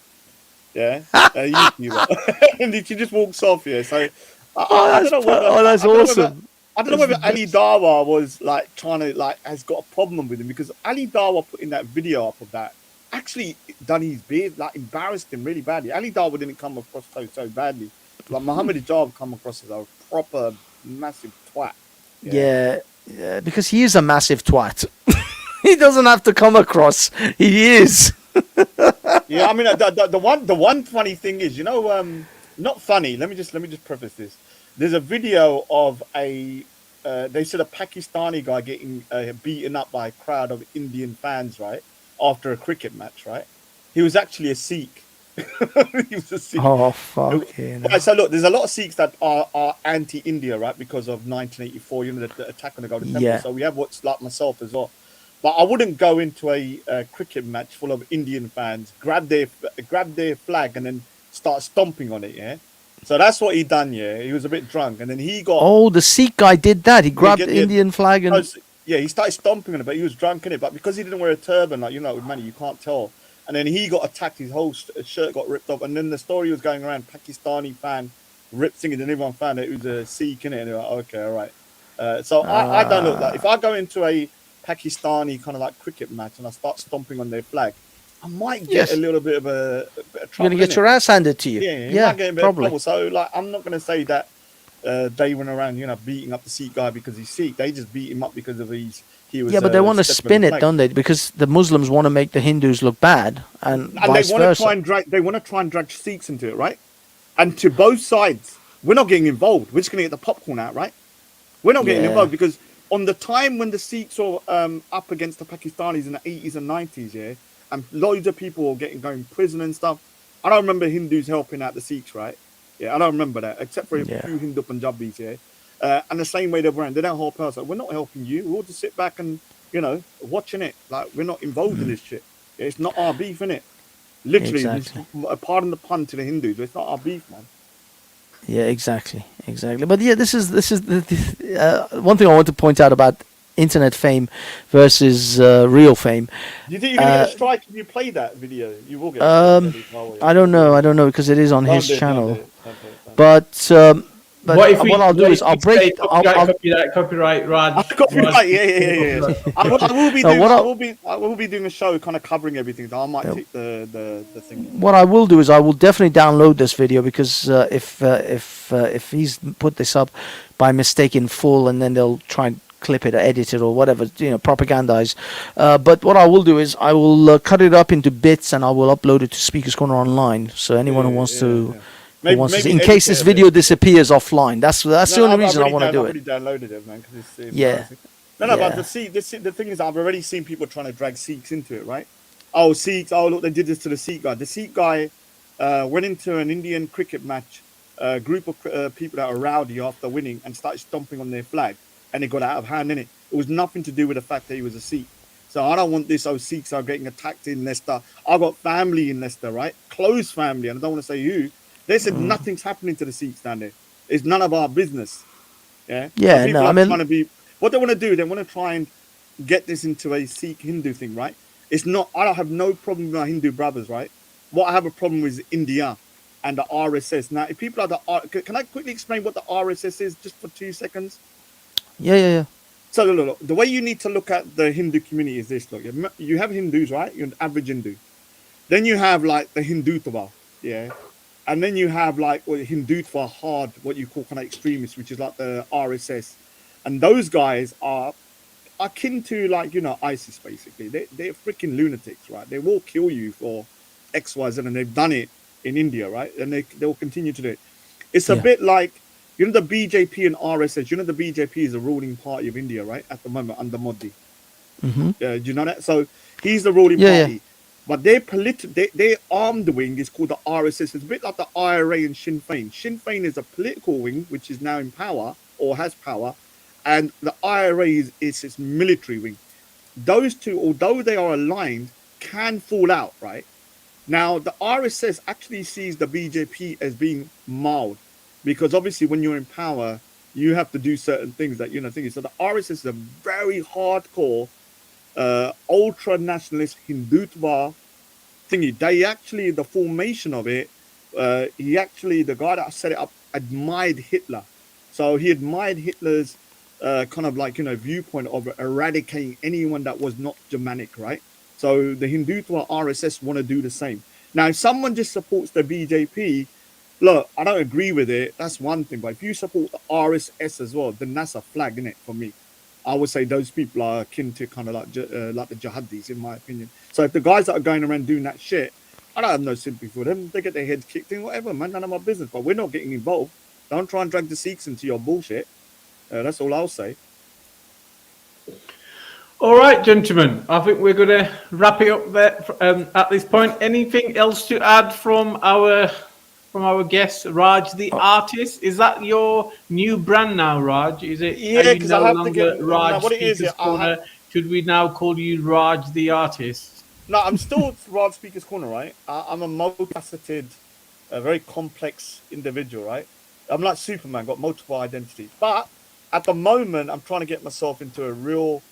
Yeah, a YouTuber. And she just walks off. Yeah, so I don't know whether. That's awesome. I don't know whether Ali Dawa was like trying to has got a problem with him because Ali Dawa putting that video up of that actually done his beard, like embarrassed him really badly. Ali Dawa didn't come across so badly. Like Mohammed Hijab come across as a proper massive twat. Yeah, because he is a massive twat. He doesn't have to come across. He is. Yeah, I mean the one funny thing is, not funny. Let me just preface this. There's a video of they said a Pakistani guy getting beaten up by a crowd of Indian fans, right, after a cricket match, right? He was actually a Sikh. He was a Sikh. Oh, fuck. Right, so look, there's a lot of Sikhs that are anti-India, right, because of 1984, the attack on the Golden Temple. Yeah. So we have what's like myself as well. But I wouldn't go into a cricket match full of Indian fans, grab their flag and then start stomping on it, yeah? So that's what he done, yeah? He was a bit drunk and then he got... Oh, the Sikh guy did that. He grabbed the Indian flag and... Yeah, he started stomping on it, but he was drunk in it. But because he didn't wear a turban, like, with money, you can't tell. And then he got attacked, his whole shirt got ripped off. And then the story was going around, Pakistani fan rip singing, and everyone found out it was a Sikh in it, and they're like, okay, all right. So I don't look like if I go into a Pakistani kind of like cricket match and I start stomping on their flag, I might get Yes. a little bit of a bit of You're trouble. gonna get innit? your ass handed to you. Yeah, you Yeah, might get a bit probably. of trouble. So like, I'm not gonna say that they went around, beating up the Sikh guy because he's Sikh. They just beat him up because of he was. Yeah, but they want to stepping on spin the it, flag. don't they? Because the Muslims want to make the Hindus look bad, and And they vice want to versa. try and drag. They want to try and drag Sikhs into it, right? And to both sides, we're not getting involved. We're just gonna get the popcorn out, right? We're not getting Yeah. involved because on the time when the Sikhs were up against the Pakistanis in the 80s and 90s, yeah, and loads of people were going prison and stuff. I don't remember Hindus helping out the Sikhs, right? Yeah, I don't remember that, except for a Yeah. few Hindu Punjabis, yeah. And the same way they ran, they don't help us. Like, we're not helping you. We'll just sit back and watching it. Like we're not involved in this shit. Yeah, it's not our beef, innit? Literally, Exactly. pardon the pun to the Hindus, but it's not our beef, man. Yeah, exactly. But yeah, this is one thing I want to point out about internet fame versus real fame. Do you think you're gonna get a strike if you play that video? You will get. I don't know because it is on his Don't do it, channel. don't do it, don't do it. But What if we? what I'll do what is if I'll we break. say I'll, copyright, Raj. Copyright, yeah. I will be No, doing. what I will be doing a show, kind of covering everything. So I might take the thing. what I will do is I will definitely download this video because if he's put this up by mistake in full and then they'll try and clip it or edit it or whatever, propagandize. But what I will do is I will cut it up into bits and I will upload it to Speakers Corner online. So anyone who wants to. Maybe in case this video disappears offline, that's the only reason I want to do I've it. already downloaded it, man. Cause it's Yeah. No, but the thing is, I've already seen people trying to drag Sikhs into it, right? Oh, Sikhs! Oh, look, they did this to the Sikh guy. The Sikh guy went into an Indian cricket match, a group of people that were rowdy after winning and started stomping on their flag, and it got out of hand. In it was nothing to do with the fact that he was a Sikh. So I don't want this. Oh, Sikhs are getting attacked in Leicester. I've got family in Leicester, right? Close family, and I don't want to say who. They said nothing's happening to the Sikhs down there. It's none of our business. Yeah. Yeah, So people no, I are mean- trying to be. What they want to do, they want to try and get this into a Sikh Hindu thing, right? It's not. I don't have no problem with my Hindu brothers, right? What I have a problem with is India and the RSS. Now, if people are can I quickly explain what the RSS is, just for 2 seconds? Yeah. So look, the way you need to look at the Hindu community is this: look, you have Hindus, right? You're an average Hindu. Then you have like the Hindutva, yeah. And then you have like Hindutva hard, what you call kind of extremists, which is like the RSS. And those guys are akin to like, ISIS basically. They're freaking lunatics, right? They will kill you for XYZ, and they've done it in India, right? And they'll continue to do it. It's a bit like, the BJP and RSS. The BJP is the ruling party of India, right? At the moment under Modi. Mm-hmm. Do you know that? So he's the ruling party. Yeah. But their armed wing is called the RSS. It's a bit like the IRA and Sinn Féin. Sinn Féin is a political wing, which is now in power or has power. And the IRA is its military wing. Those two, although they are aligned, can fall out, right? Now, the RSS actually sees the BJP as being mild. Because obviously when you're in power, you have to do certain things that, thinking. So the RSS is a very hardcore ultra nationalist Hindutva thingy. They actually, the formation of it, the guy that set it up admired Hitler. So he admired Hitler's kind of like, viewpoint of eradicating anyone that was not Germanic, right? So the Hindutva RSS want to do the same. Now, if someone just supports the BJP, look, I don't agree with it. That's one thing. But if you support the RSS as well, then that's a flag, innit, for me. I would say those people are akin to kind of like the jihadis, in my opinion. So if the guys that are going around doing that shit, I don't have no sympathy for them. They get their heads kicked in, whatever, man. None of my business. But we're not getting involved. Don't try and drag the Sikhs into your bullshit. That's all I'll say. All right, gentlemen. I think we're going to wrap it up there at this point. Anything else to add from our guest, Raj the artist? Is that your new brand now, Raj? Is it? Yeah, because I have to get Raj what it is. Speakers Corner? Should we now call you Raj the artist? No, I'm still Raj Speakers Corner, right? I'm a multifaceted, very complex individual, right? I'm like Superman, got multiple identities. But at the moment, I'm trying to get myself into a real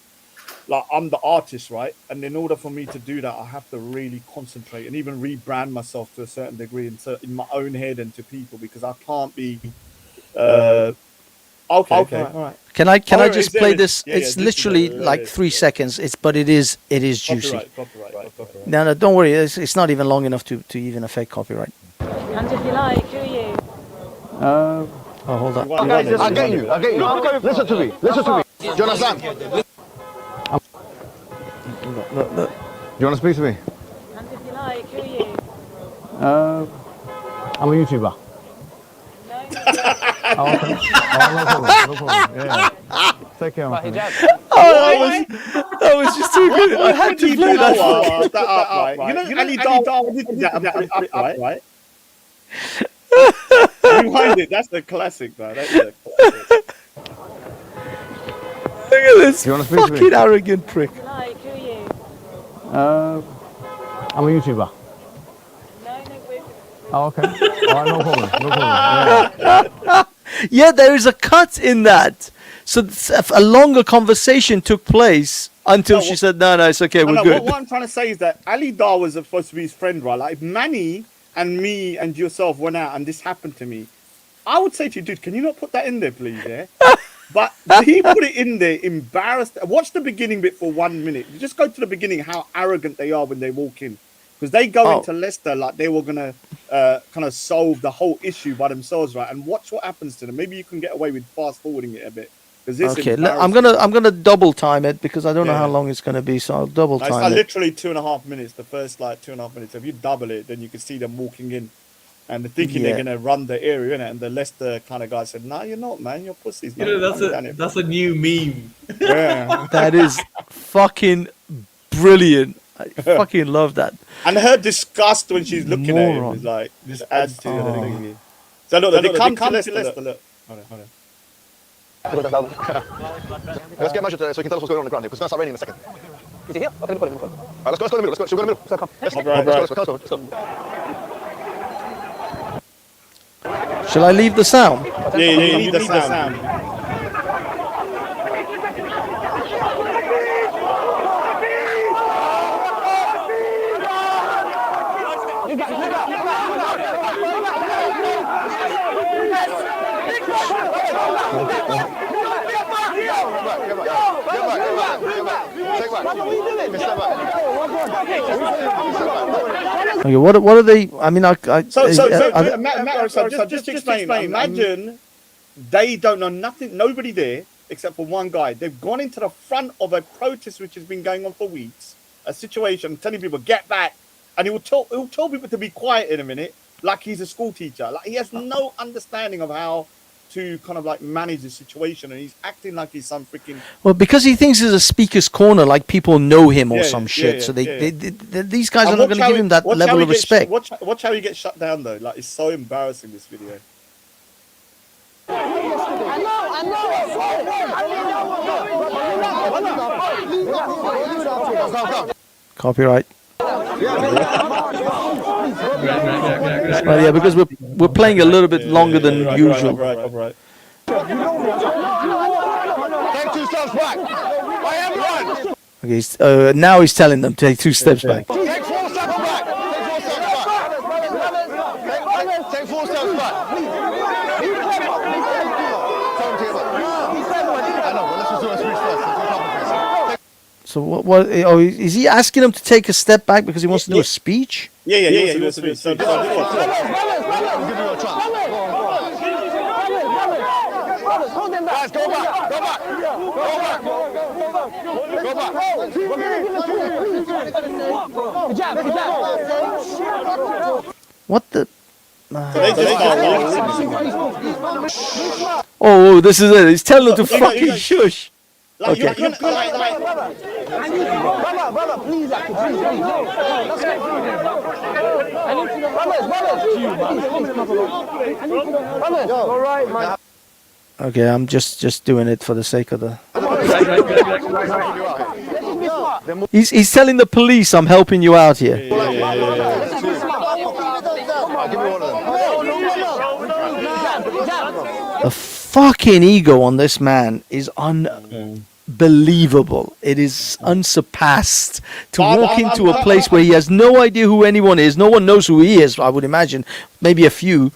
like I'm the artist, right? And in order for me to do that, I have to really concentrate and even rebrand myself to a certain degree in my own head and to people, because I can't be. Okay, all right. Can I Oh, just is there play a- this? yeah, yeah, It's this is literally a- like 3 seconds. But it is juicy. Copyright. No, don't worry. It's not even long enough to even affect copyright. And if you like, who are you? Oh, hold on. I get you. Listen to me. Do you understand? Look. Do you want to speak to me? And if you like, who are you? I'm a YouTuber. Oh, okay. No problem. Yeah. Take care, my friend. That was just too good. I had to play that. That up, right? You know, Ali Dar did that up, right? Rewind it. That's the classic, man. That's the classic. Look at this Do you wanna speak to me? fucking arrogant prick. If you like, who are you? I'm a YouTuber. No, we're... Oh, okay. All right, no problem. Yeah. Yeah, there is a cut in that. So a longer conversation took place until she said, "No, it's okay, we're good." What I'm trying to say is that Ali Dar was supposed to be his friend, right? Like if Manny and me and yourself went out and this happened to me, I would say to you, dude, can you not put that in there, please? Yeah. But he put it in there, embarrassed. Watch the beginning bit for 1 minute. You just go to the beginning, how arrogant they are when they walk in. Because they go into Leicester like they were going to kind of solve the whole issue by themselves, right? And watch what happens to them. Maybe you can get away with fast forwarding it a bit. Okay, I'm gonna double time it because I don't know how long it's gonna be, so I'll double It's time like it. literally 2.5 minutes. The first like 2.5 minutes. If you double it, then you can see them walking in, and they're thinking they're gonna run the area, innit? And the Leicester kind of guy said, "No, you're not, man. You're pussies." Man. You know, that's a new meme. Yeah. That is fucking brilliant. I fucking love that. And her disgust when she's looking at him is like just adds to the thing. So look, they come to Leicester. Look. Hold on. Let's get measured so we can tell us what's going on the ground here, because it's going to start raining in a second. Is he here? Okay, let me call him. All right, let's go in the middle. Let's go in the middle. So come. Let's go. Shall I leave the sound? Yeah, you need the sound. Okay, what are they? I mean, Just explain. Imagine they don't know nothing, nobody there except for one guy. They've gone into the front of a protest which has been going on for weeks. A situation telling people get back, and he'll tell people to be quiet in a minute, like he's a school teacher. Like he has no understanding of how to kind of like manage the situation, and he's acting like he's some freaking. Well, because he thinks it's a speaker's corner, like people know him or some shit. So these guys are not going to give him that level of respect. Watch how he gets shut down though. Like it's so embarrassing, this video. Copyright. Well, yeah, because we're playing a little bit longer than usual. Right. Take 2 steps back. I am one. Okay, now he's telling them to take 2 steps back. Take 4 steps back. Take 4 steps back. So what? Oh, is he asking him to take a step back because he wants to do a speech? Yeah. He wants to do a speech. Guys, go back. What the? Oh, this is it. He's telling him to fucking shush. Okay. Brother, please. All right, man. Okay, I'm just doing it for the sake of the. He's telling the police I'm helping you out here. The fucking ego on this man is unbelievable. It is unsurpassed to walk into a place where he I'm- has no idea who anyone is. No one knows who he is, I would imagine. Maybe a few.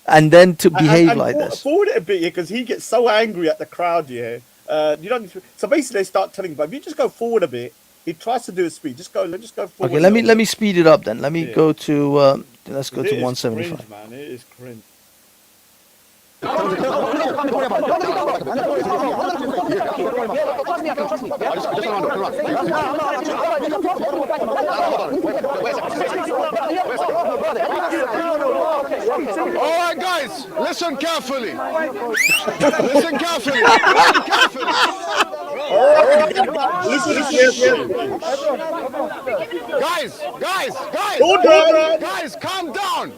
And then to behave like this. Forward it a bit, yeah, because he gets so angry at the crowd, yeah. You don't. So basically, they start telling him, but if you just go forward a bit, he tries to do a speed. Just go forward. Okay, let me speed it up then. Let me go to let's go to It is 175. cringe, man. It is cringe. All right, guys, listen carefully. Listen carefully. Listen carefully. Guys, calm down.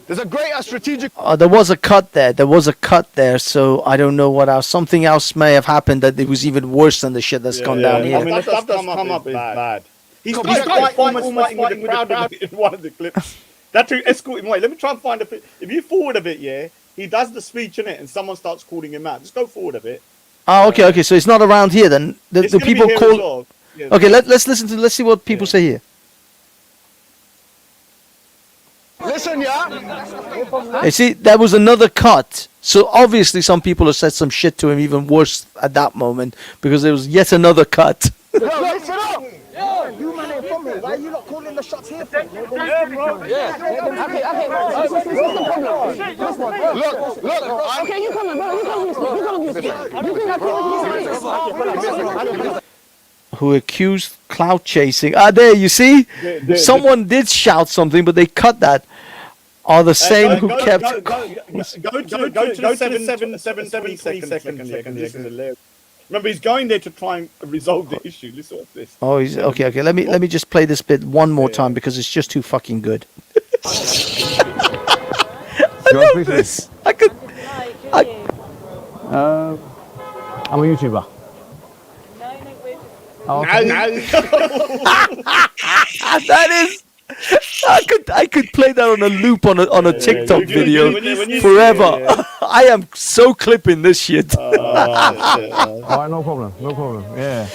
There's a greater strategic. There was a cut there. There was a cut there. So I don't know what else. Something else may have happened that it was even worse than the shit that's gone down here. I mean, the stuff that's come up is bad. He's almost fighting with the crowd in one of the clips. That to escort him away. Let me try and find a bit. If you forward a bit, yeah, he does the speech in it, and someone starts calling him out. Just go forward a bit. Oh, okay. So it's not around here then. The people call. Well. Yeah, Okay, let's listen to. Let's see what people say here. Listen, yeah. You see, there was another cut. So obviously, some people have said some shit to him, even worse at that moment, because there was yet another cut. Listen up! Yeah, you man ain't from here. Why are you not calling the shots here for? Yeah, bro. Yeah. Okay. What's the problem? Look. Okay, you come on, bro. You come on. Who accused clout chasing? There you see, someone did shout something, but they cut that. Are the same who kept. Go to 7 seconds. This is hilarious. Remember, he's going there to try and resolve the issue. Listen to this. Oh, he's okay. Let me just play this bit one more time because it's just too fucking good. I love this. I'm a YouTuber. That is. I could play that on a loop on a TikTok video forever. I am so clipping this shit. Alright, no problem. Yeah.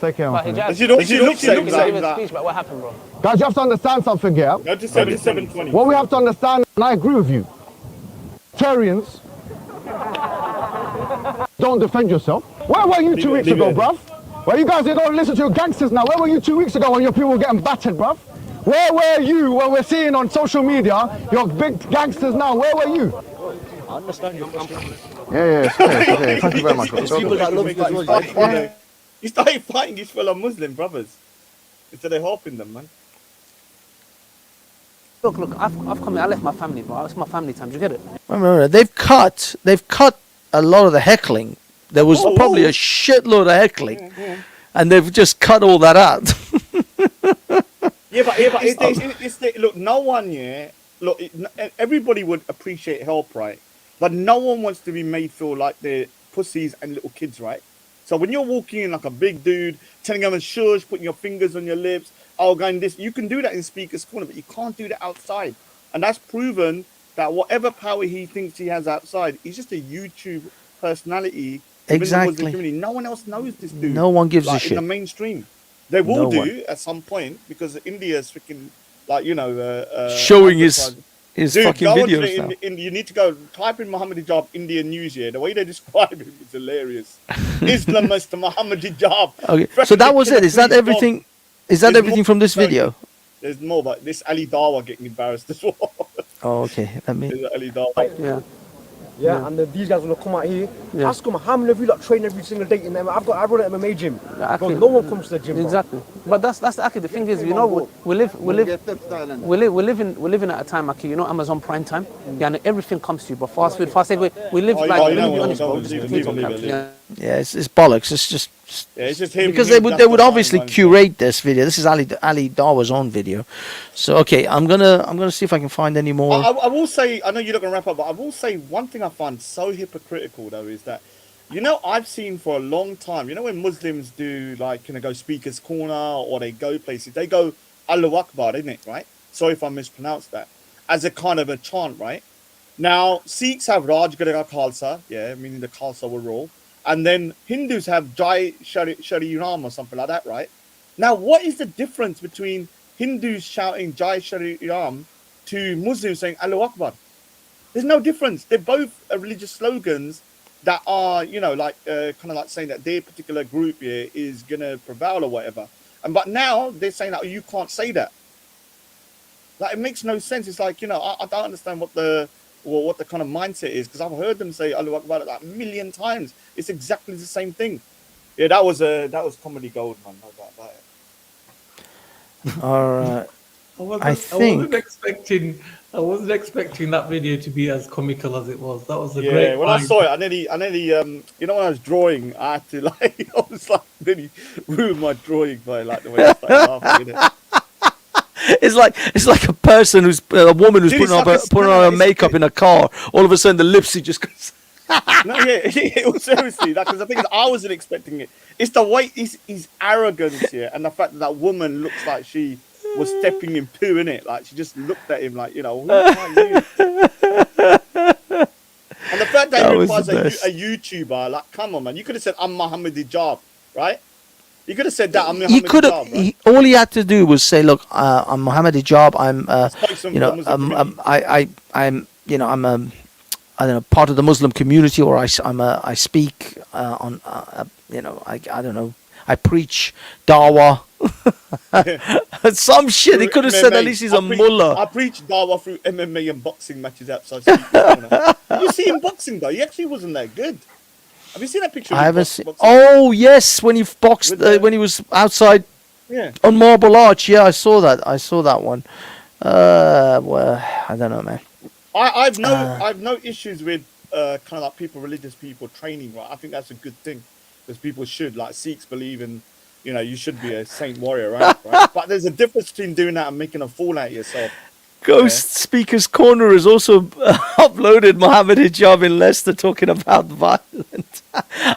Take care, my friend. She looks give a speech about what happened, bro. Guys, you have to understand something here. Go to 720. What we have to understand, and I agree with you, Tyrians, don't defend yourself. Where were you 2 weeks ago, bruv? Well, you guys don't listen to your gangsters now. Where were you 2 weeks ago when your people were getting battered, bruv? Where were you when we're seeing on social media your big gangsters now? Where were you? I understand your frustration. Yeah, it's okay. Thank you very much. People that love you as well. He started fighting his fellow Muslim brothers instead of helping them, man. Look, I've come here. I left my family, bro. It's my family time. Do you get it? Remember, they've cut a lot of the heckling. There was probably a shitload of heckling, and they've just cut all that out. Look, no one, everybody would appreciate help, right? But no one wants to be made feel like they're pussies and little kids, right? So when you're walking in like a big dude, telling them a shush, putting your fingers on your lips, going this, you can do that in Speaker's Corner, but you can't do that outside. And that's proven that whatever power he thinks he has outside, he's just a YouTube personality. Exactly. No one else knows this dude. No one gives a shit. In the mainstream. They will at some point because India's freaking showing his fucking go videos now. You need to go type in Muhammad Hijab India News here. The way they describe him is hilarious. Islamist Muhammad Hijab. Okay, so that was it. Is that everything? Is that everything from this video? There's more, but this Ali Dawa getting embarrassed as well. Oh, okay. Let me. Ali Dawa. Yeah, and these guys will come out here. Ask them how many of you like train every single day in them. I run an MMA gym. Bro, no one comes to the gym. Exactly. Bro. But that's actually the thing is, we live at a time, Aki, Amazon Prime Time. Yeah, and everything comes to you. But fast food, we live let me be honest, bro. Yeah, it's bollocks. It's just. Yeah, it's just him. Because they would obviously curate this video. This is Ali Dawa's own video. So okay, I'm gonna see if I can find any more. I will say, I know you're not gonna wrap up, but I will say one thing I find so hypocritical though is that, I've seen for a long time, when Muslims do go Speaker's Corner or they go places, they go Allahu Akbar, isn't it, right? Sorry if I mispronounced that, as a kind of a chant, right? Now Sikhs have Raj Garega Khalsa, meaning the Khalsa will rule. and then Hindus have Jai Shri Ram or something like that, right? Now, what is the difference between Hindus shouting Jai Shri Ram to Muslims saying Allahu Akbar? There's no difference. They're both religious slogans that are, like kind of like saying that their particular group here is gonna prevail or whatever. But now they're saying that you can't say that. Like, it makes no sense. It's like, I don't understand what the kind of mindset is, because I've heard them say Allahu Akbar like a million times. It's exactly the same thing. Yeah, that was comedy gold, man. No doubt about it. All right. I wasn't expecting that video to be as comical as it was. That was a great. Yeah, when I saw it, I nearly, when I was drawing, I had to I was like, really ruined my drawing by like the way I started laughing. It's like a person a woman who's putting on her makeup in a car. All of a sudden, the lipstick just goes. No, it was seriously because the thing is, I wasn't expecting it. It's the way his arrogance here, and the fact that woman looks like she was stepping in poo, in it. Like, she just looked at him like, who are you? And the fact that he requires a YouTuber, like, come on, man. You could have said, I'm Mohammed Hijab, right? You could have said that. I'm Mohammed Hijab, right? All he had to do was say, look, I'm Mohammed Hijab. I'm, I'm I don't know, part of the Muslim community, or I speak on, I don't know, I preach dawah. Some shit. He could have said at least he's a mullah. I preach dawah through MMA and boxing matches outside. Have you seen boxing though? He actually wasn't that good. Have you seen that picture? I haven't seen. Oh yes, when he boxed, when he was outside, on Marble Arch. Yeah, I saw that. I saw that one. Well, I don't know, man. I've no issues with kind of like religious people training, right? I think that's a good thing, because people should, like Sikhs believe in, you should be a saint warrior, right? But there's a difference between doing that and making a fool out of yourself. Ghost Speaker's Corner has also uploaded Mohammed Hijab in Leicester talking about violence.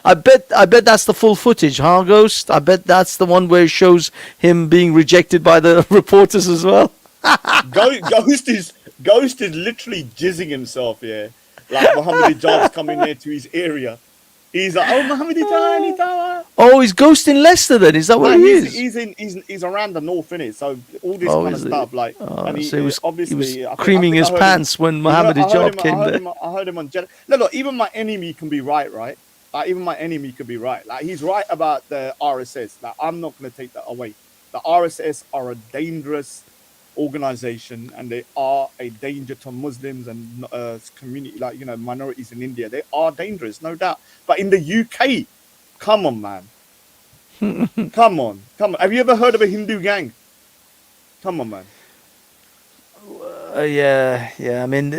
I bet that's the full footage, huh, Ghost? I bet that's the one where it shows him being rejected by the reporters as well. Ghost is literally jizzing himself, yeah. Like Mohammed Hijab's coming there to his area. He's like, oh, Mohammed Hijab. Oh, he's Ghost in Leicester then? Is that what he is? He's around the north, innit? So all this kind of stuff, like, and he was creaming his pants when Mohammed Hijab came there. I heard him on Jeddah. Look, even my enemy can be right? Like, even my enemy could be right. Like, he's right about the RSS. Like, I'm not going to take that away. The RSS are a dangerous organization, and they are a danger to Muslims and community, like, minorities in India. They are dangerous, no doubt. But in the UK, come on, man. Come on. Have you ever heard of a Hindu gang? Come on, man. Yeah. I mean,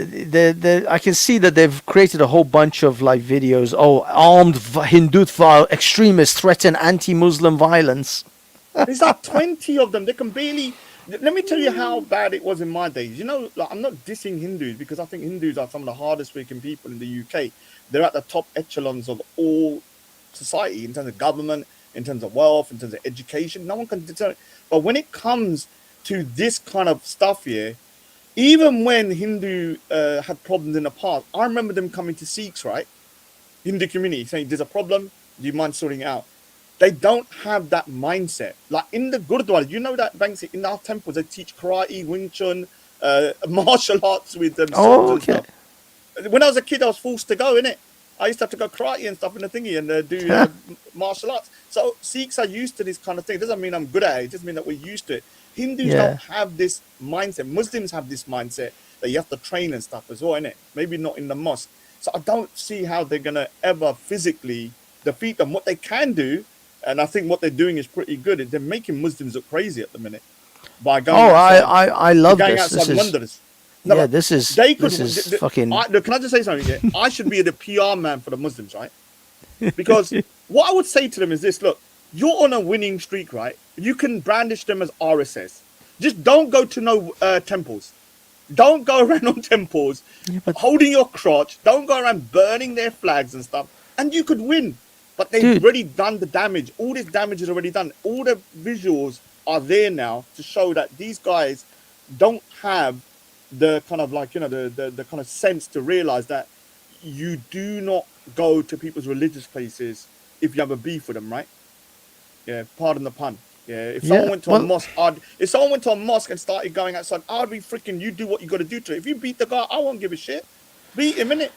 I can see that they've created a whole bunch of like videos. Oh, armed Hindu extremists threaten anti-Muslim violence. There's like 20 of them. They can barely. Let me tell you how bad it was in my days. Like, I'm not dissing Hindus, because I think Hindus are some of the hardest working people in the UK. They're at the top echelons of all society, in terms of government, in terms of wealth, in terms of education. No one can deter it. But when it comes to this kind of stuff here, even when Hindu had problems in the past, I remember them coming to Sikhs, right? Hindu community, saying, there's a problem, do you mind sorting it out? They don't have that mindset. Like, in the Gurdwara, that Banksy, in our temples, they teach karate, Wing Chun, martial arts with them. Okay. When I was a kid, I was forced to go, innit? I used to have to go karate and stuff in the thingy and do martial arts. So Sikhs are used to this kind of thing. It doesn't mean I'm good at it. It just means that we're used to it. Hindus don't have this mindset. Muslims have this mindset that you have to train and stuff as well, innit? Maybe not in the mosque. So I don't see how they're going to ever physically defeat them. What they can do, and I think what they're doing is pretty good. They're making Muslims look crazy at the minute by going. Oh, I love this. This is fucking. Can I just say something? Yeah? I should be the PR man for the Muslims, right? Because what I would say to them is this: look, you're on a winning streak, right? You can brandish them as RSS. Just don't go to no temples. Don't go around on temples holding your crotch. Don't go around burning their flags and stuff, and you could win. But they've already done the damage. All this damage is already done. All the visuals are there now to show that these guys don't have the kind of like, the kind of sense to realize that you do not go to people's religious places if you have a beef with them, right? Yeah, pardon the pun. Yeah, if someone went to a mosque, if someone went to a mosque and started going outside, I'd be freaking. You do what you got to do to it. If you beat the guy, I won't give a shit. Beat him, innit?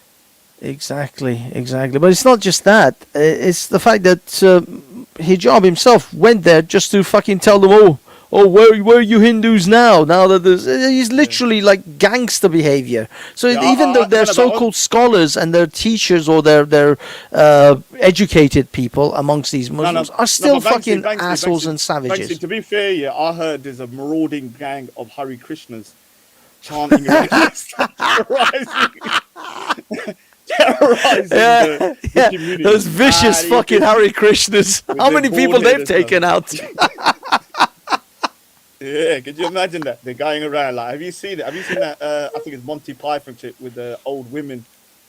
Exactly. But it's not just that. It's the fact that Hijab himself went there just to fucking tell them, where are you Hindus now? Now that he's literally like gangster behavior. So even though they're so-called scholars and they're teachers or they're educated people amongst these Muslims are still fucking assholes and savages. Banksy, to be fair, yeah, I heard there's a marauding gang of Hare Krishnas chanting terrorizing the community. Those vicious fucking Hare Krishnas. How many people they've taken out? Yeah, could you imagine that? They're going around like, have you seen it? Have you seen that? I think it's Monty Python shit with the old women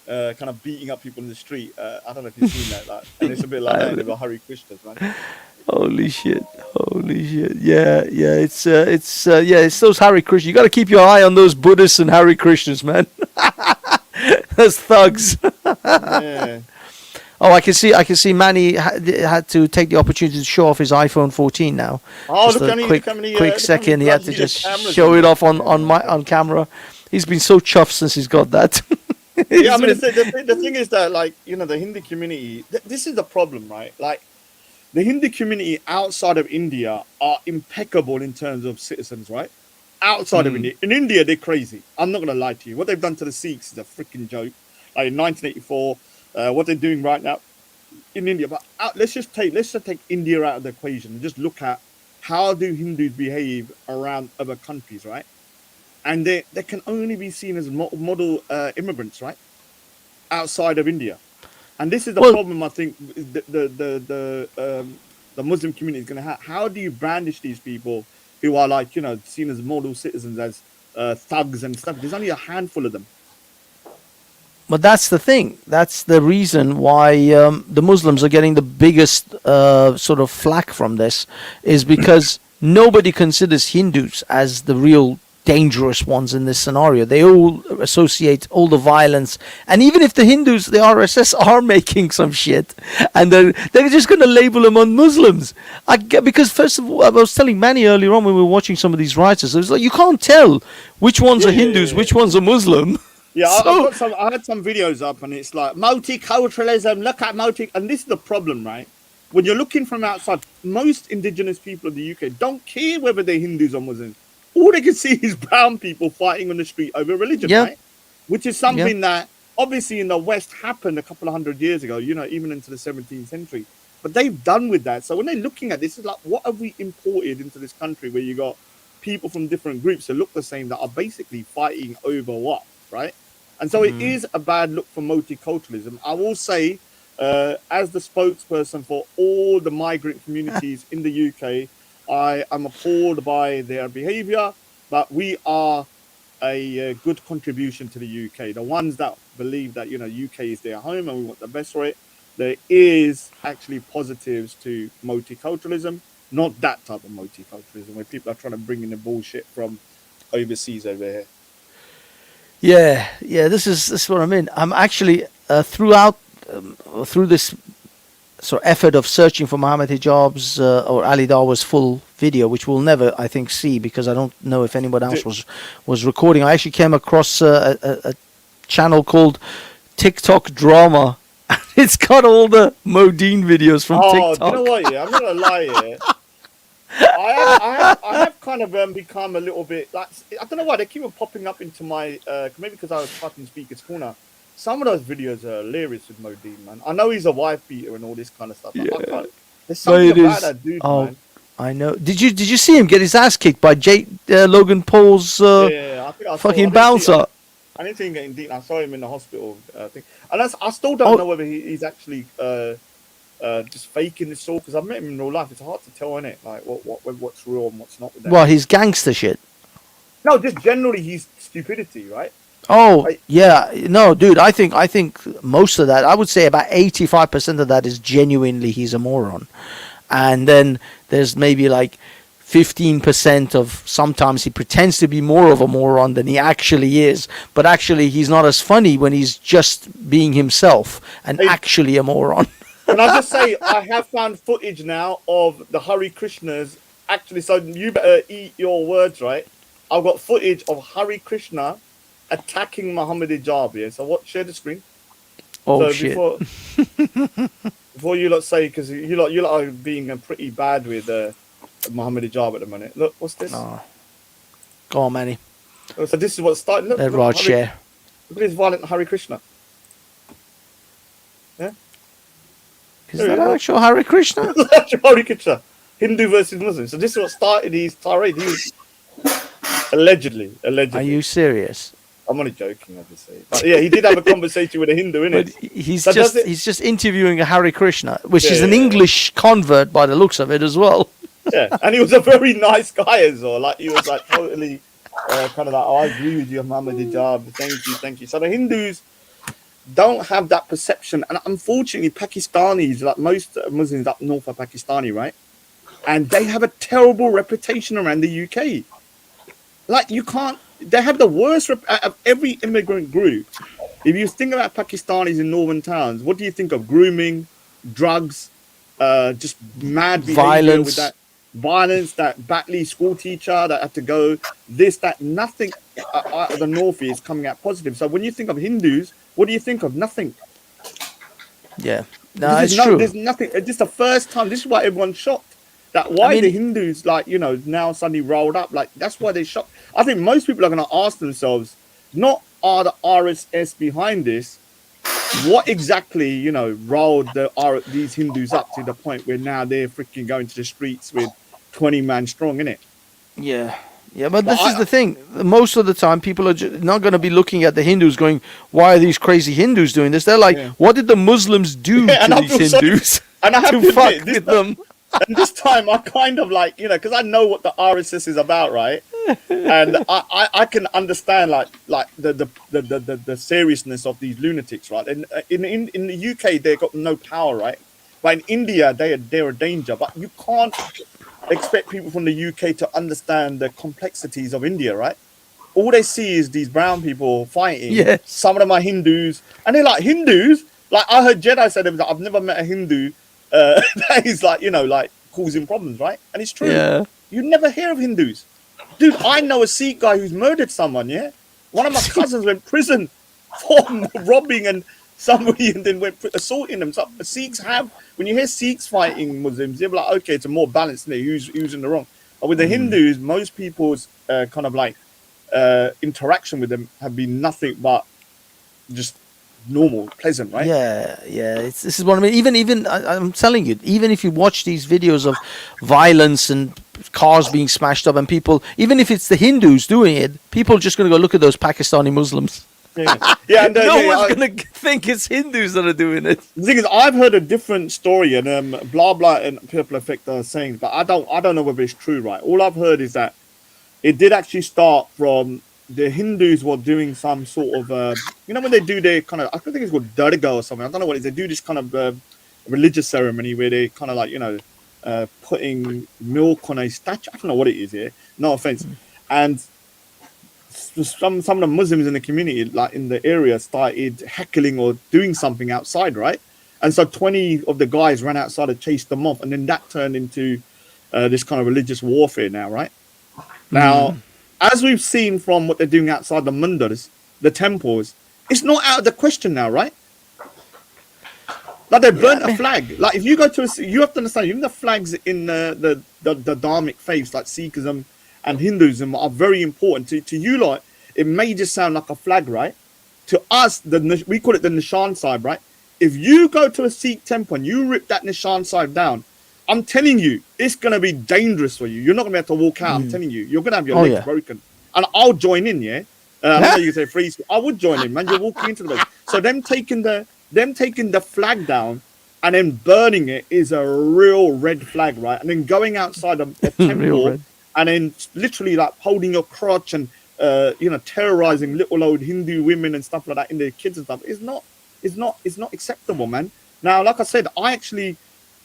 kind of beating up people in the street. I don't know if you've seen that. Like, and it's a bit like that with the Hare Krishnas, man. Holy shit! Yeah. It's those Hare Krishnas. You got to keep your eye on those Buddhists and Hare Krishnas, man. Those thugs. Yeah. Oh, I can see. Manny had to take the opportunity to show off his iPhone 14 now. Oh, just look a quick second. He had to just show it off on camera. He's been so chuffed since he's got that. Yeah, I mean, the thing is that, like, you know, the Hindu community. This is the problem, right? Like, the Hindu community outside of India are impeccable in terms of citizens, right? Outside of India. In India, they're crazy. I'm not going to lie to you. What they've done to the Sikhs is a freaking joke. Like in 1984, what they're doing right now in India. But let's just take India out of the equation and just look at how do Hindus behave around other countries, right? And they can only be seen as model immigrants, right? Outside of India. And this is the problem, I think, the Muslim community is going to have. How do you brandish these people who are, like, you know, seen as model citizens, as thugs and stuff? There's only a handful of them. But that's the thing. That's the reason why the Muslims are getting the biggest sort of flack from this, is because nobody considers Hindus as the real dangerous ones in this scenario. They all associate all the violence, and even if the Hindus, the RSS, are making some shit, and they're just going to label them on Muslims. Because first of all, I was telling Manny earlier on when we were watching some of these writers, it was like you can't tell which ones are Hindus, which ones are Muslim. Yeah, I had some videos up, and it's like multiculturalism. Look at and this is the problem, right? When you're looking from outside, most indigenous people of the UK don't care whether they're Hindus or Muslims. All they can see is brown people fighting on the street over religion, right? Which is something that obviously in the West happened a couple of 100 years ago, you know, even into the 17th century. But they've done with that. So when they're looking at this, it's like, what have we imported into this country where you got people from different groups that look the same that are basically fighting over what, right? And so it is a bad look for multiculturalism. I will say, as the spokesperson for all the migrant communities in the UK, I am appalled by their behavior, but we are a good contribution to the UK. The ones that believe that, you know, UK is their home and we want the best for it, there is actually positives to multiculturalism, not that type of multiculturalism where people are trying to bring in the bullshit from overseas over here. Yeah, this is what I mean. I'm actually through this sort of effort of searching for Muhammad Hijab's or Ali Dawa's full video, which we'll never, I think, see because I don't know if anyone else was recording. I actually came across a channel called TikTok Drama. It's got all the Modine videos from TikTok. Oh, you know what? Yeah, I'm not gonna lie. Yeah, I have kind of become a little bit like, I don't know why they keep on popping up into my maybe because I was typing Speaker's Corner. Some of those videos are hilarious with Modine, man. I know he's a wife beater and all this kind of stuff. Yeah. There's something about that dude, man. I know. Did you see him get his ass kicked by Logan Paul's fucking bouncer? I didn't see him getting beaten. I saw him in the hospital. And I still don't know whether he's actually just faking this all, because I've met him in real life. It's hard to tell, innit? Like what's real and what's not with that. Well, he's gangster shit. No, just generally he's stupidity, right? Oh, yeah. No, dude, I think most of that, I would say about 85% of that is genuinely he's a moron. And then there's maybe like 15% of, sometimes he pretends to be more of a moron than he actually is, but actually he's not as funny when he's just being himself and actually a moron. Can I just say, I have found footage now of the Hare Krishnas. Actually, so you better eat your words, right? I've got footage of Hare Krishna attacking Muhammad Hijab. Yeah, so share the screen. Oh, so shit. Before you lot say, because you lot are being pretty bad with Muhammad Hijab at the minute. Look, what's this? Oh. Go on, Manny. So this is what started. Look, Let Rod share. Look at this violent Hare Krishna. Yeah. Is that actual Hare Krishna? Actual Hare Krishna. Hindu versus Muslim. So this is what started his tirade. Allegedly. Are you serious? I'm only joking, obviously. But yeah, he did have a conversation with a Hindu, innit? But he's just interviewing a Hare Krishna, which is an English convert by the looks of it as well. Yeah, and he was a very nice guy as well. Like, he was like totally kind of like, oh, I agree with you, Muhammad Hijab. Thank you. So the Hindus don't have that perception. And unfortunately, Pakistanis, like most Muslims up north are Pakistani, right? And they have a terrible reputation around the UK. Like, they have the worst out of every immigrant group. If you think about Pakistanis in northern towns, what do you think of? Grooming, drugs, just mad behavior with that violence, that Batley school teacher that had to go, nothing out of the north is coming out positive. So when you think of Hindus, what do you think of? Nothing. Yeah. No, it's true. There's nothing. It's just the first time. This is why everyone's shocked. That why the Hindus, like, now suddenly rolled up. Like, that's why they're shocked. I think most people are going to ask themselves, not are the RSS behind this, what exactly, rolled these Hindus up to the point where now they're freaking going to the streets with 20 man strong, innit? Yeah. Yeah, but this is the thing. Most of the time, people are not going to be looking at the Hindus going, why are these crazy Hindus doing this? They're like, what did the Muslims do to these Hindus to fuck with them? And this time I kind of like, because I know what the RSS is about, right? And I can understand like the seriousness of these lunatics, right? And in the UK they got no power, right? But in India they're a danger. But you can't expect people from the UK to understand the complexities of India, right? All they see is these brown people fighting. Yes. Some of them are Hindus, and they're like, Hindus. Like, I heard Jedi said, I've never met a Hindu that is like, like causing problems, right? And it's true. Yeah. You never hear of Hindus. Dude, I know a Sikh guy who's murdered someone, yeah? One of my cousins went to prison for robbing and somebody and then went assaulting them. So Sikhs have, when you hear Sikhs fighting Muslims, you're like, okay, it's a more balanced thing. Who's in the wrong? But with the Hindus, most people's kind of like interaction with them have been nothing but just normal, pleasant, right? Yeah. This is what I mean. Even I'm telling you, even if you watch these videos of violence and cars being smashed up and people, even if it's the Hindus doing it, people are just going to go look at those Pakistani Muslims. Yeah, and, no one's going to think it's Hindus that are doing it. The thing is, I've heard a different story, and blah blah and Purple Effect are saying, but I don't know whether it's true, right? All I've heard is that it did actually start from the Hindus were doing some sort of, when they do their kind of, I think it's called Durga or something. I don't know what it is. They do this kind of religious ceremony where they kind of like, putting milk on a statue. I don't know what it is here. No offense. And some of the Muslims in the community, like in the area, started heckling or doing something outside, right? And so 20 of the guys ran outside and chased them off. And then that turned into this kind of religious warfare now, right? Now, as we've seen from what they're doing outside the mandirs, the temples, it's not out of the question now, right? Like, they burnt a flag. Like, if you go to you have to understand, even the flags in the dharmic faiths like Sikhism and Hinduism are very important. To you lot, it may just sound like a flag, right? To us, we call it the Nishan Sahib, right? If you go to a Sikh temple and you rip that Nishan Sahib down, I'm telling you, it's going to be dangerous for you. You're not going to be able to walk out. I'm telling you. You're going to have your legs broken. And I'll join in, yeah? I know you say freeze. I would join in, man. You're walking into the place. So them taking the flag down and then burning it is a real red flag, right? And then going outside a temple and then literally like holding your crotch and, terrorizing little old Hindu women and stuff like that in their kids and stuff. It's not acceptable, man. Now, like I said,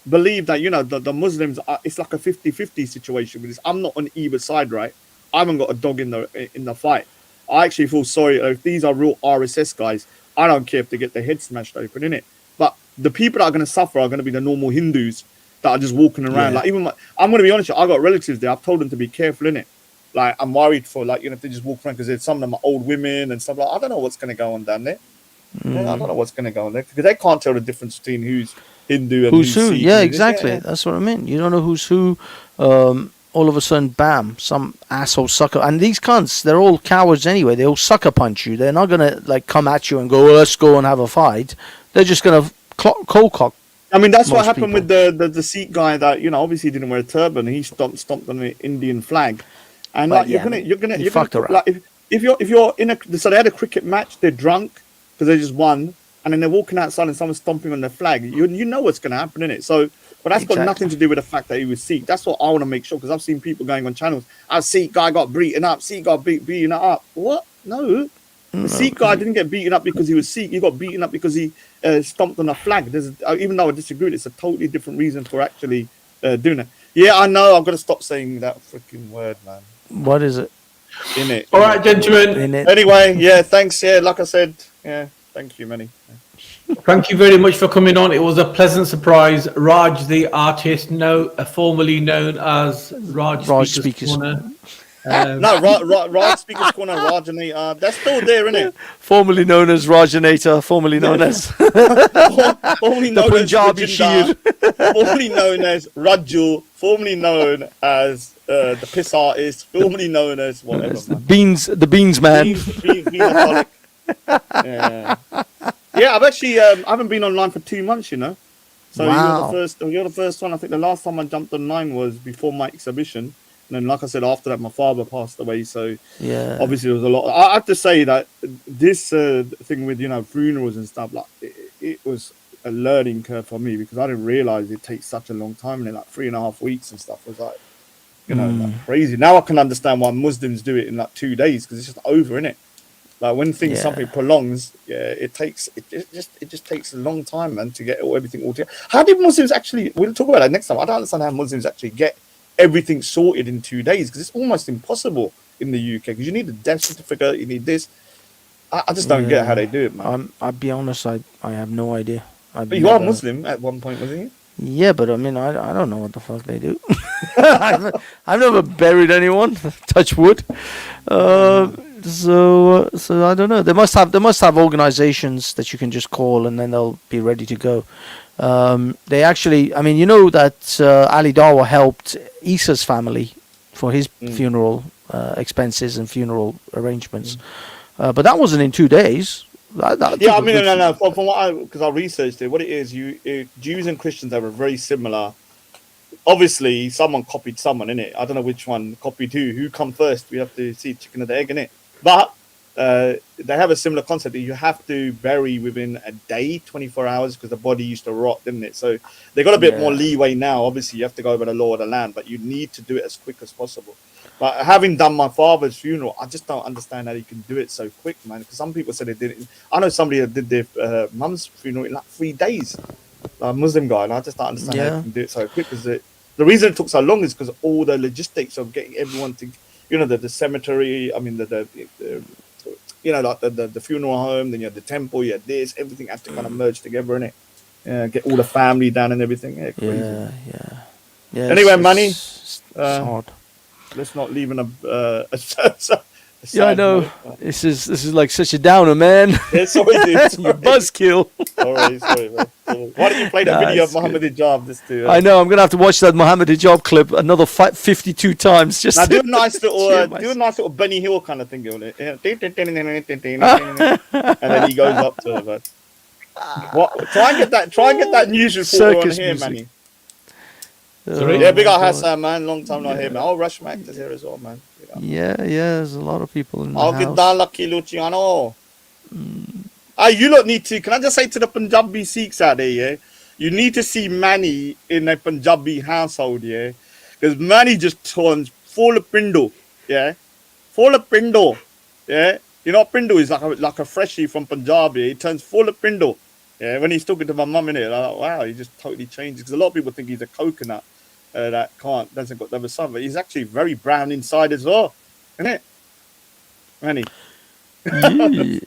believe that, you know, the Muslims are, it's like a 50-50 situation with this. I'm not on either side, right? I haven't got a dog in the fight. I actually feel sorry if these are real RSS guys. I don't care if they get their head smashed open, innit? But the people that are going to suffer are going to be the normal Hindus that are just walking around. Yeah. Like, even I'm going to be honest with you, I got relatives there. I've told them to be careful, innit? Like, I'm worried for, like, you know, if they just walk around, because some of them are old women and stuff like. I don't know what's going to go on down there. Yeah, I don't know what's going to go on there, because they can't tell the difference between who's Hindu and Who's who? Sikh. Yeah, and exactly. yeah. That's what I mean. You don't know who's who. All of a sudden, bam, some asshole sucker. And these cunts, they're all cowards anyway. They all sucker punch you. They're not gonna like come at you and go, well, let's go and have a fight. They're just gonna cold cock. I mean, that's what happened with the Sikh guy that, you know, obviously didn't wear a turban. He stomped on the Indian flag, and But like yeah, you're gonna fucked around. like if you're in a, so they had a cricket match. They're drunk because they just won, and then they're walking outside and someone's stomping on their flag. You know what's gonna happen, innit? So. But that's got nothing to do with the fact that he was Sikh. That's what I want to make sure, because I've seen people going on channels. A Sikh guy got beaten up. Sikh got beaten up. What? No. The Sikh guy didn't get beaten up because he was Sikh. He got beaten up because he stomped on a flag. Even though I disagree, it's a totally different reason for actually doing it. Yeah, I know. I've got to stop saying that freaking word, man. What is it? In it. All right, gentlemen. Anyway, yeah, thanks. Yeah, like I said, yeah, thank you, Manny. Thank you very much for coming on. It was a pleasant surprise. Raj, the artist, formerly known as Raj Speaker's Corner. No, Raj Speaker's Corner, Rajanator. That's still there, isn't it? Formerly known as Rajanator, formerly known as formerly the known Punjabi as Shield. Formerly known as Raju, formerly known as the piss artist, formerly known as whatever. The beans man. Beanaholic. Yeah, I've actually I haven't been online for 2 months, you know. So Wow. you're the first one. I think the last time I jumped online was before my exhibition. And then, like I said, after that, my father passed away. So Yeah. obviously there was a lot. I have to say that this thing with, you know, funerals and stuff, like it was a learning curve for me, because I didn't realize it takes such a long time. And then like 3.5 weeks and stuff was like, you know, like crazy. Now I can understand why Muslims do it in like 2 days, because it's just over, innit? Like when something prolongs, it just takes a long time, man, to get everything all together. How did Muslims actually? We'll talk about that next time. I don't understand how Muslims actually get everything sorted in 2 days, because it's almost impossible in the UK. Because you need a death certificate, you need this. I just don't get how they do it, man. I'll be honest, I have no idea. But you are Muslim at one point, wasn't you? Yeah, but I mean, I don't know what the fuck they do. I've never buried anyone. Touch wood. So I don't know. They must have organizations that you can just call and then they'll be ready to go. They actually, I mean, you know that Ali Dawa helped Issa's family for his funeral expenses and funeral arrangements, but that wasn't in 2 days. Yeah, I mean, no. From what because I researched it, what it is, Jews and Christians are very similar. Obviously, someone copied someone, innit? I don't know which one copied who. Who come first? We have to see chicken or the egg, innit? But they have a similar concept that you have to bury within a day, 24 hours, because the body used to rot, didn't it? So they got a bit more leeway now. Obviously, you have to go by the law of the land, but you need to do it as quick as possible. But having done my father's funeral, I just don't understand how you can do it so quick, man. Because some people said they did it. I know somebody that did their mum's funeral in like 3 days, a Muslim guy, and I just don't understand how you can do it so quick. Because the reason it took so long is because all the logistics of getting everyone to, you know, the cemetery. I mean, the you know, like the funeral home. Then you had the temple. You had this. Everything had to kind of merge together, innit? Get all the family down and everything. Yeah, crazy. Yeah. Anyway, Manny. It's hard. Let's not leave in a yeah, I know. This is like such a downer, man. Yeah, sorry, dude. You buzzkill. Sorry, man. Why don't you play the video of Muhammad Hijab? Just to, I know. I'm gonna have to watch that Muhammad Hijab clip another 52 times. Just now, do a nice little Benny Hill kind of thing on it. Yeah. And then he goes up to it. But what? Try and get that news report on here, Manny. Yeah, big up Hassan, man. Long time not here, man. Oh, Rush Mac is here as well, man. Yeah, there's a lot of people in the I'll house. get down lucky Luciano. You lot need to, can I just say to the Punjabi Sikhs out there, yeah? You need to see Manny in a Punjabi household, yeah? Because Manny just turns full of pindo, yeah? Full of pindo, yeah? You know, pindo is like a freshie from Punjab, yeah? He turns full of pindo. Yeah, when he's talking to my mum in it, I'm like, wow, he just totally changes. Because a lot of people think he's a coconut that doesn't got the sun, but he's actually very brown inside as well, isn't it? Manny. Yeah.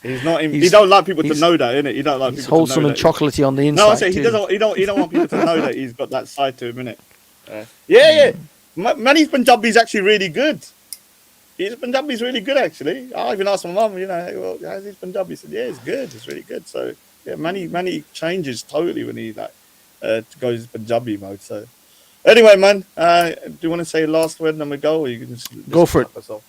He's not. He don't like people to know that, innit? He don't like he's people wholesome to know and that. chocolatey on the inside. No, I say he too. doesn't. He don't want people to know that he's got that side to him, innit? Yeah. Manny's Punjabi is actually really good. His Punjabi is really good, actually. I even asked my mum, you know, well, how's his Punjabi? He said, yeah, it's good. It's really good. So yeah, Manny changes totally when he goes Punjabi mode. So anyway, man, do you want to say a last word and then we go, or you can just Go for it. Yourself?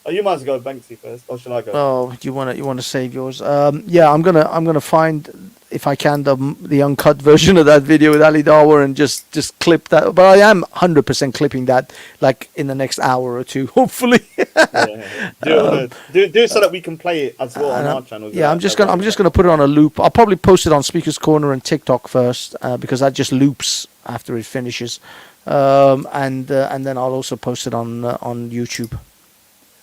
Oh, you might as well go Banksy first, or shall I go? Oh, you want to save yours? Yeah, I'm gonna find, if I can, the uncut version of that video with Ali Dawar and just clip that. But I am 100% clipping that like in the next hour or two, hopefully. Do it so that we can play it as well on our channel. Yeah, I'm just gonna put it on a loop. I'll probably post it on Speaker's Corner and TikTok first because that just loops after it finishes, and then I'll also post it on YouTube.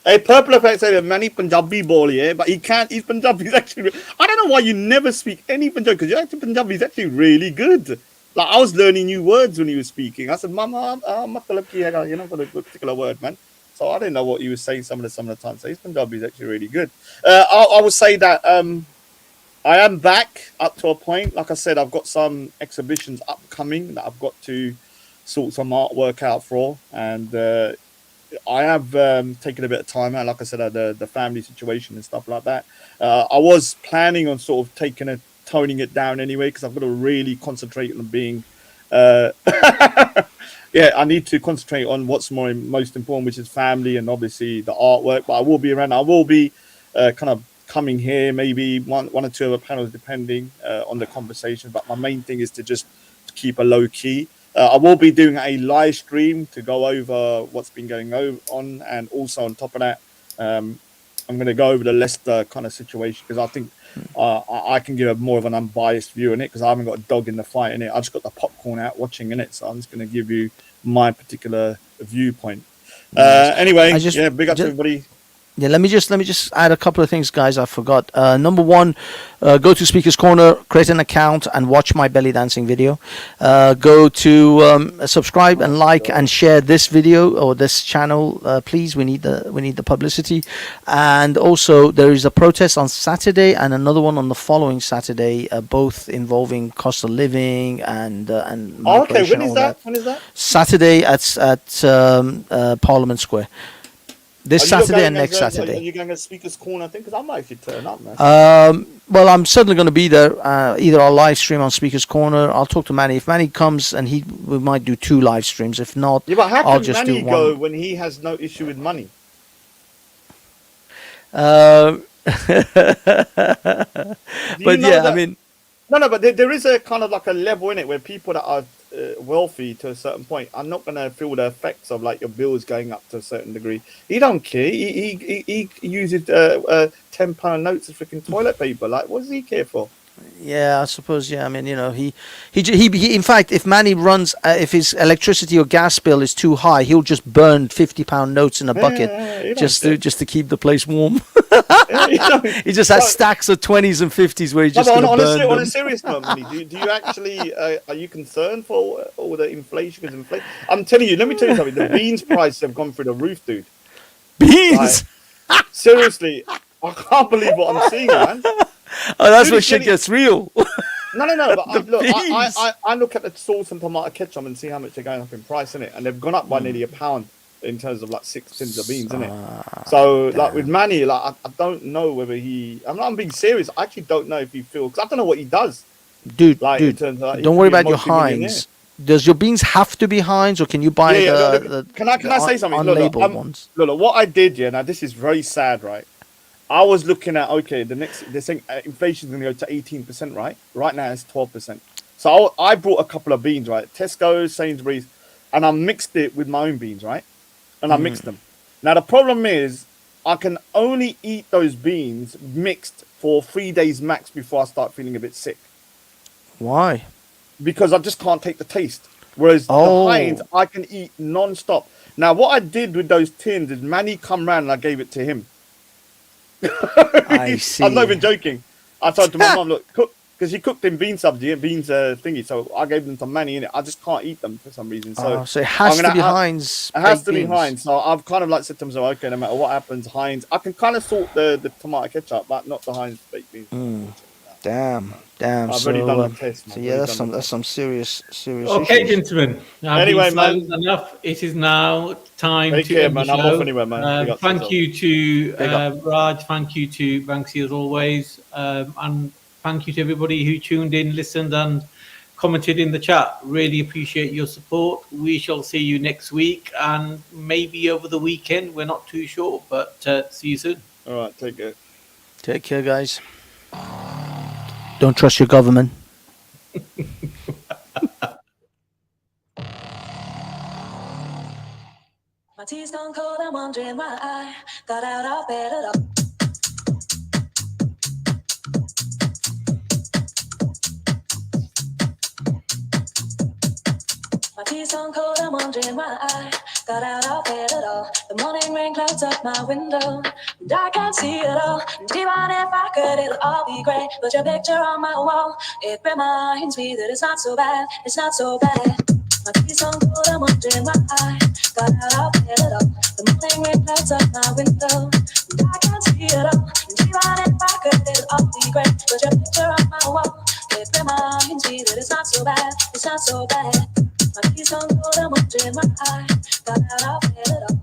Hey, Purple Effect said Many Punjabi ball, yeah, but he can't. His Punjabi is actually. I don't know why you never speak any Punjabi, because your actual Punjabi is actually really good. Like I was learning new words when he was speaking. I said, "Mama, matlab ki hai," you know, for a particular word, man. So I didn't know what he was saying some of the time. So his Punjabi is actually really good. I would say that I am back up to a point. Like I said, I've got some exhibitions upcoming that I've got to sort some artwork out for, and I have taken a bit of time out. Like I said, the family situation and stuff like that. I was planning on sort of toning it down anyway, because I've got to really concentrate on being. Yeah, I need to concentrate on what's most important, which is family and obviously the artwork. But I will be around. I will be kind of coming here, maybe one or two other panels, depending on the conversation. But my main thing is to just keep a low key. I will be doing a live stream to go over what's been going on, and also on top of that, I'm going to go over the Leicester kind of situation, because I think I can give more of an unbiased view on it, because I haven't got a dog in the fight in it. I just got the popcorn out watching in it, so I'm just going to give you my particular viewpoint. Anyway, big up to everybody. Yeah, let me just add a couple of things, guys. I forgot. Number one, go to Speaker's Corner, create an account, and watch my belly dancing video. Go to subscribe and like and share this video or this channel, please. We need the publicity. And also, there is a protest on Saturday and another one on the following Saturday, both involving cost of living and okay, when is that? When is that? Saturday at Parliament Square. This Saturday and next Saturday. Are you going to Speaker's Corner thing? Because I might actually turn up, man. Well, I'm certainly going to be there. Either I'll live stream on Speaker's Corner. I'll talk to Manny. If Manny comes, and we might do 2 live streams. If not, yeah, but how I'll can just Manny do go one. when he has no issue with money? But yeah, I mean, no, but there is a kind of like a level in it where people that are wealthy to a certain point are not going to feel the effects of like your bills going up to a certain degree. He don't care. He uses £10 notes of freaking toilet paper. Like, what does he care for? Yeah, I suppose. Yeah, I mean, you know, he in fact, if Manny runs, if his electricity or gas bill is too high, he'll just burn £50 notes in a bucket just to keep the place warm. He just has stacks of 20s and 50s where he just on burn a serious note, Manny, do you actually are you concerned for all the inflation? Because inflation, I'm telling you, let me tell you something. The beans prices have gone through the roof, dude. Beans. Like, seriously, I can't believe what I'm seeing, man. Oh, that's where shit gets real. No. But look, I look at the sauce and tomato ketchup and see how much they're going up in price, innit? And they've gone up by nearly £1 in terms of like 6 tins of beans, innit? So like with Manny, like I don't know whether I'm being serious. I actually don't know if he feels, because I don't know what he does. Dude, like, don't worry about your Heinz. Does your beans have to be Heinz, or can you buy the Can I say something? Unlabeled ones? Look, what I did, now this is very sad, right? I was looking at, they're saying inflation is going to go to 18%, right? Right now it's 12%. So I brought a couple of beans, right? Tesco, Sainsbury's, and I mixed it with my own beans, right? And I mixed them. Now the problem is, I can only eat those beans mixed for 3 days max before I start feeling a bit sick. Why? Because I just can't take the taste. Whereas the Heinz, I can eat non-stop. Now what I did with those tins is Manny come round and I gave it to him. I see. I'm not even joking. I told to my mum, look, cook, because she cooked in bean subji, beans thingy. So I gave them some money in it. I just can't eat them for some reason. So, So it has to be Heinz. It has baked to be beans. Heinz. So I've kind of like said to myself, okay, no matter what happens, Heinz. I can kind of sort the tomato ketchup, but not the Heinz baked beans. Damn. I've already done the test. So yeah, that's some serious Okay, issues. gentlemen. I've Anyway, been silent enough. It is now time Take to care, end man. the I'm show. off anyway, man. Big up to Thank yourself. you Big to up. Raj. Thank you to Banksy as always, and thank you to everybody who tuned in, listened, and commented in the chat. Really appreciate your support. We shall see you next week and maybe over the weekend. We're not too sure, but see you soon. All right, take care. Take care, guys. Don't trust your government. My tea's gone cold, I'm wondering why I got out of bed at all. My tea's gone cold, I'm wondering why I got out of bed at all. The morning rain clouds up my window, and I can't see it all. And even if I could, it'll all be great. But your picture on my wall, it reminds me that it's not so bad, it's not so bad. My tea's gone cold, I'm wondering why I got out of bed at all. The morning rain clouds up my window, and I can't see it all. And even if I could, it'll all be great. But your picture on my wall, it reminds me that it's not so bad, it's not so bad. My tea's gone cold, I'm wondering why I got out of bed at all.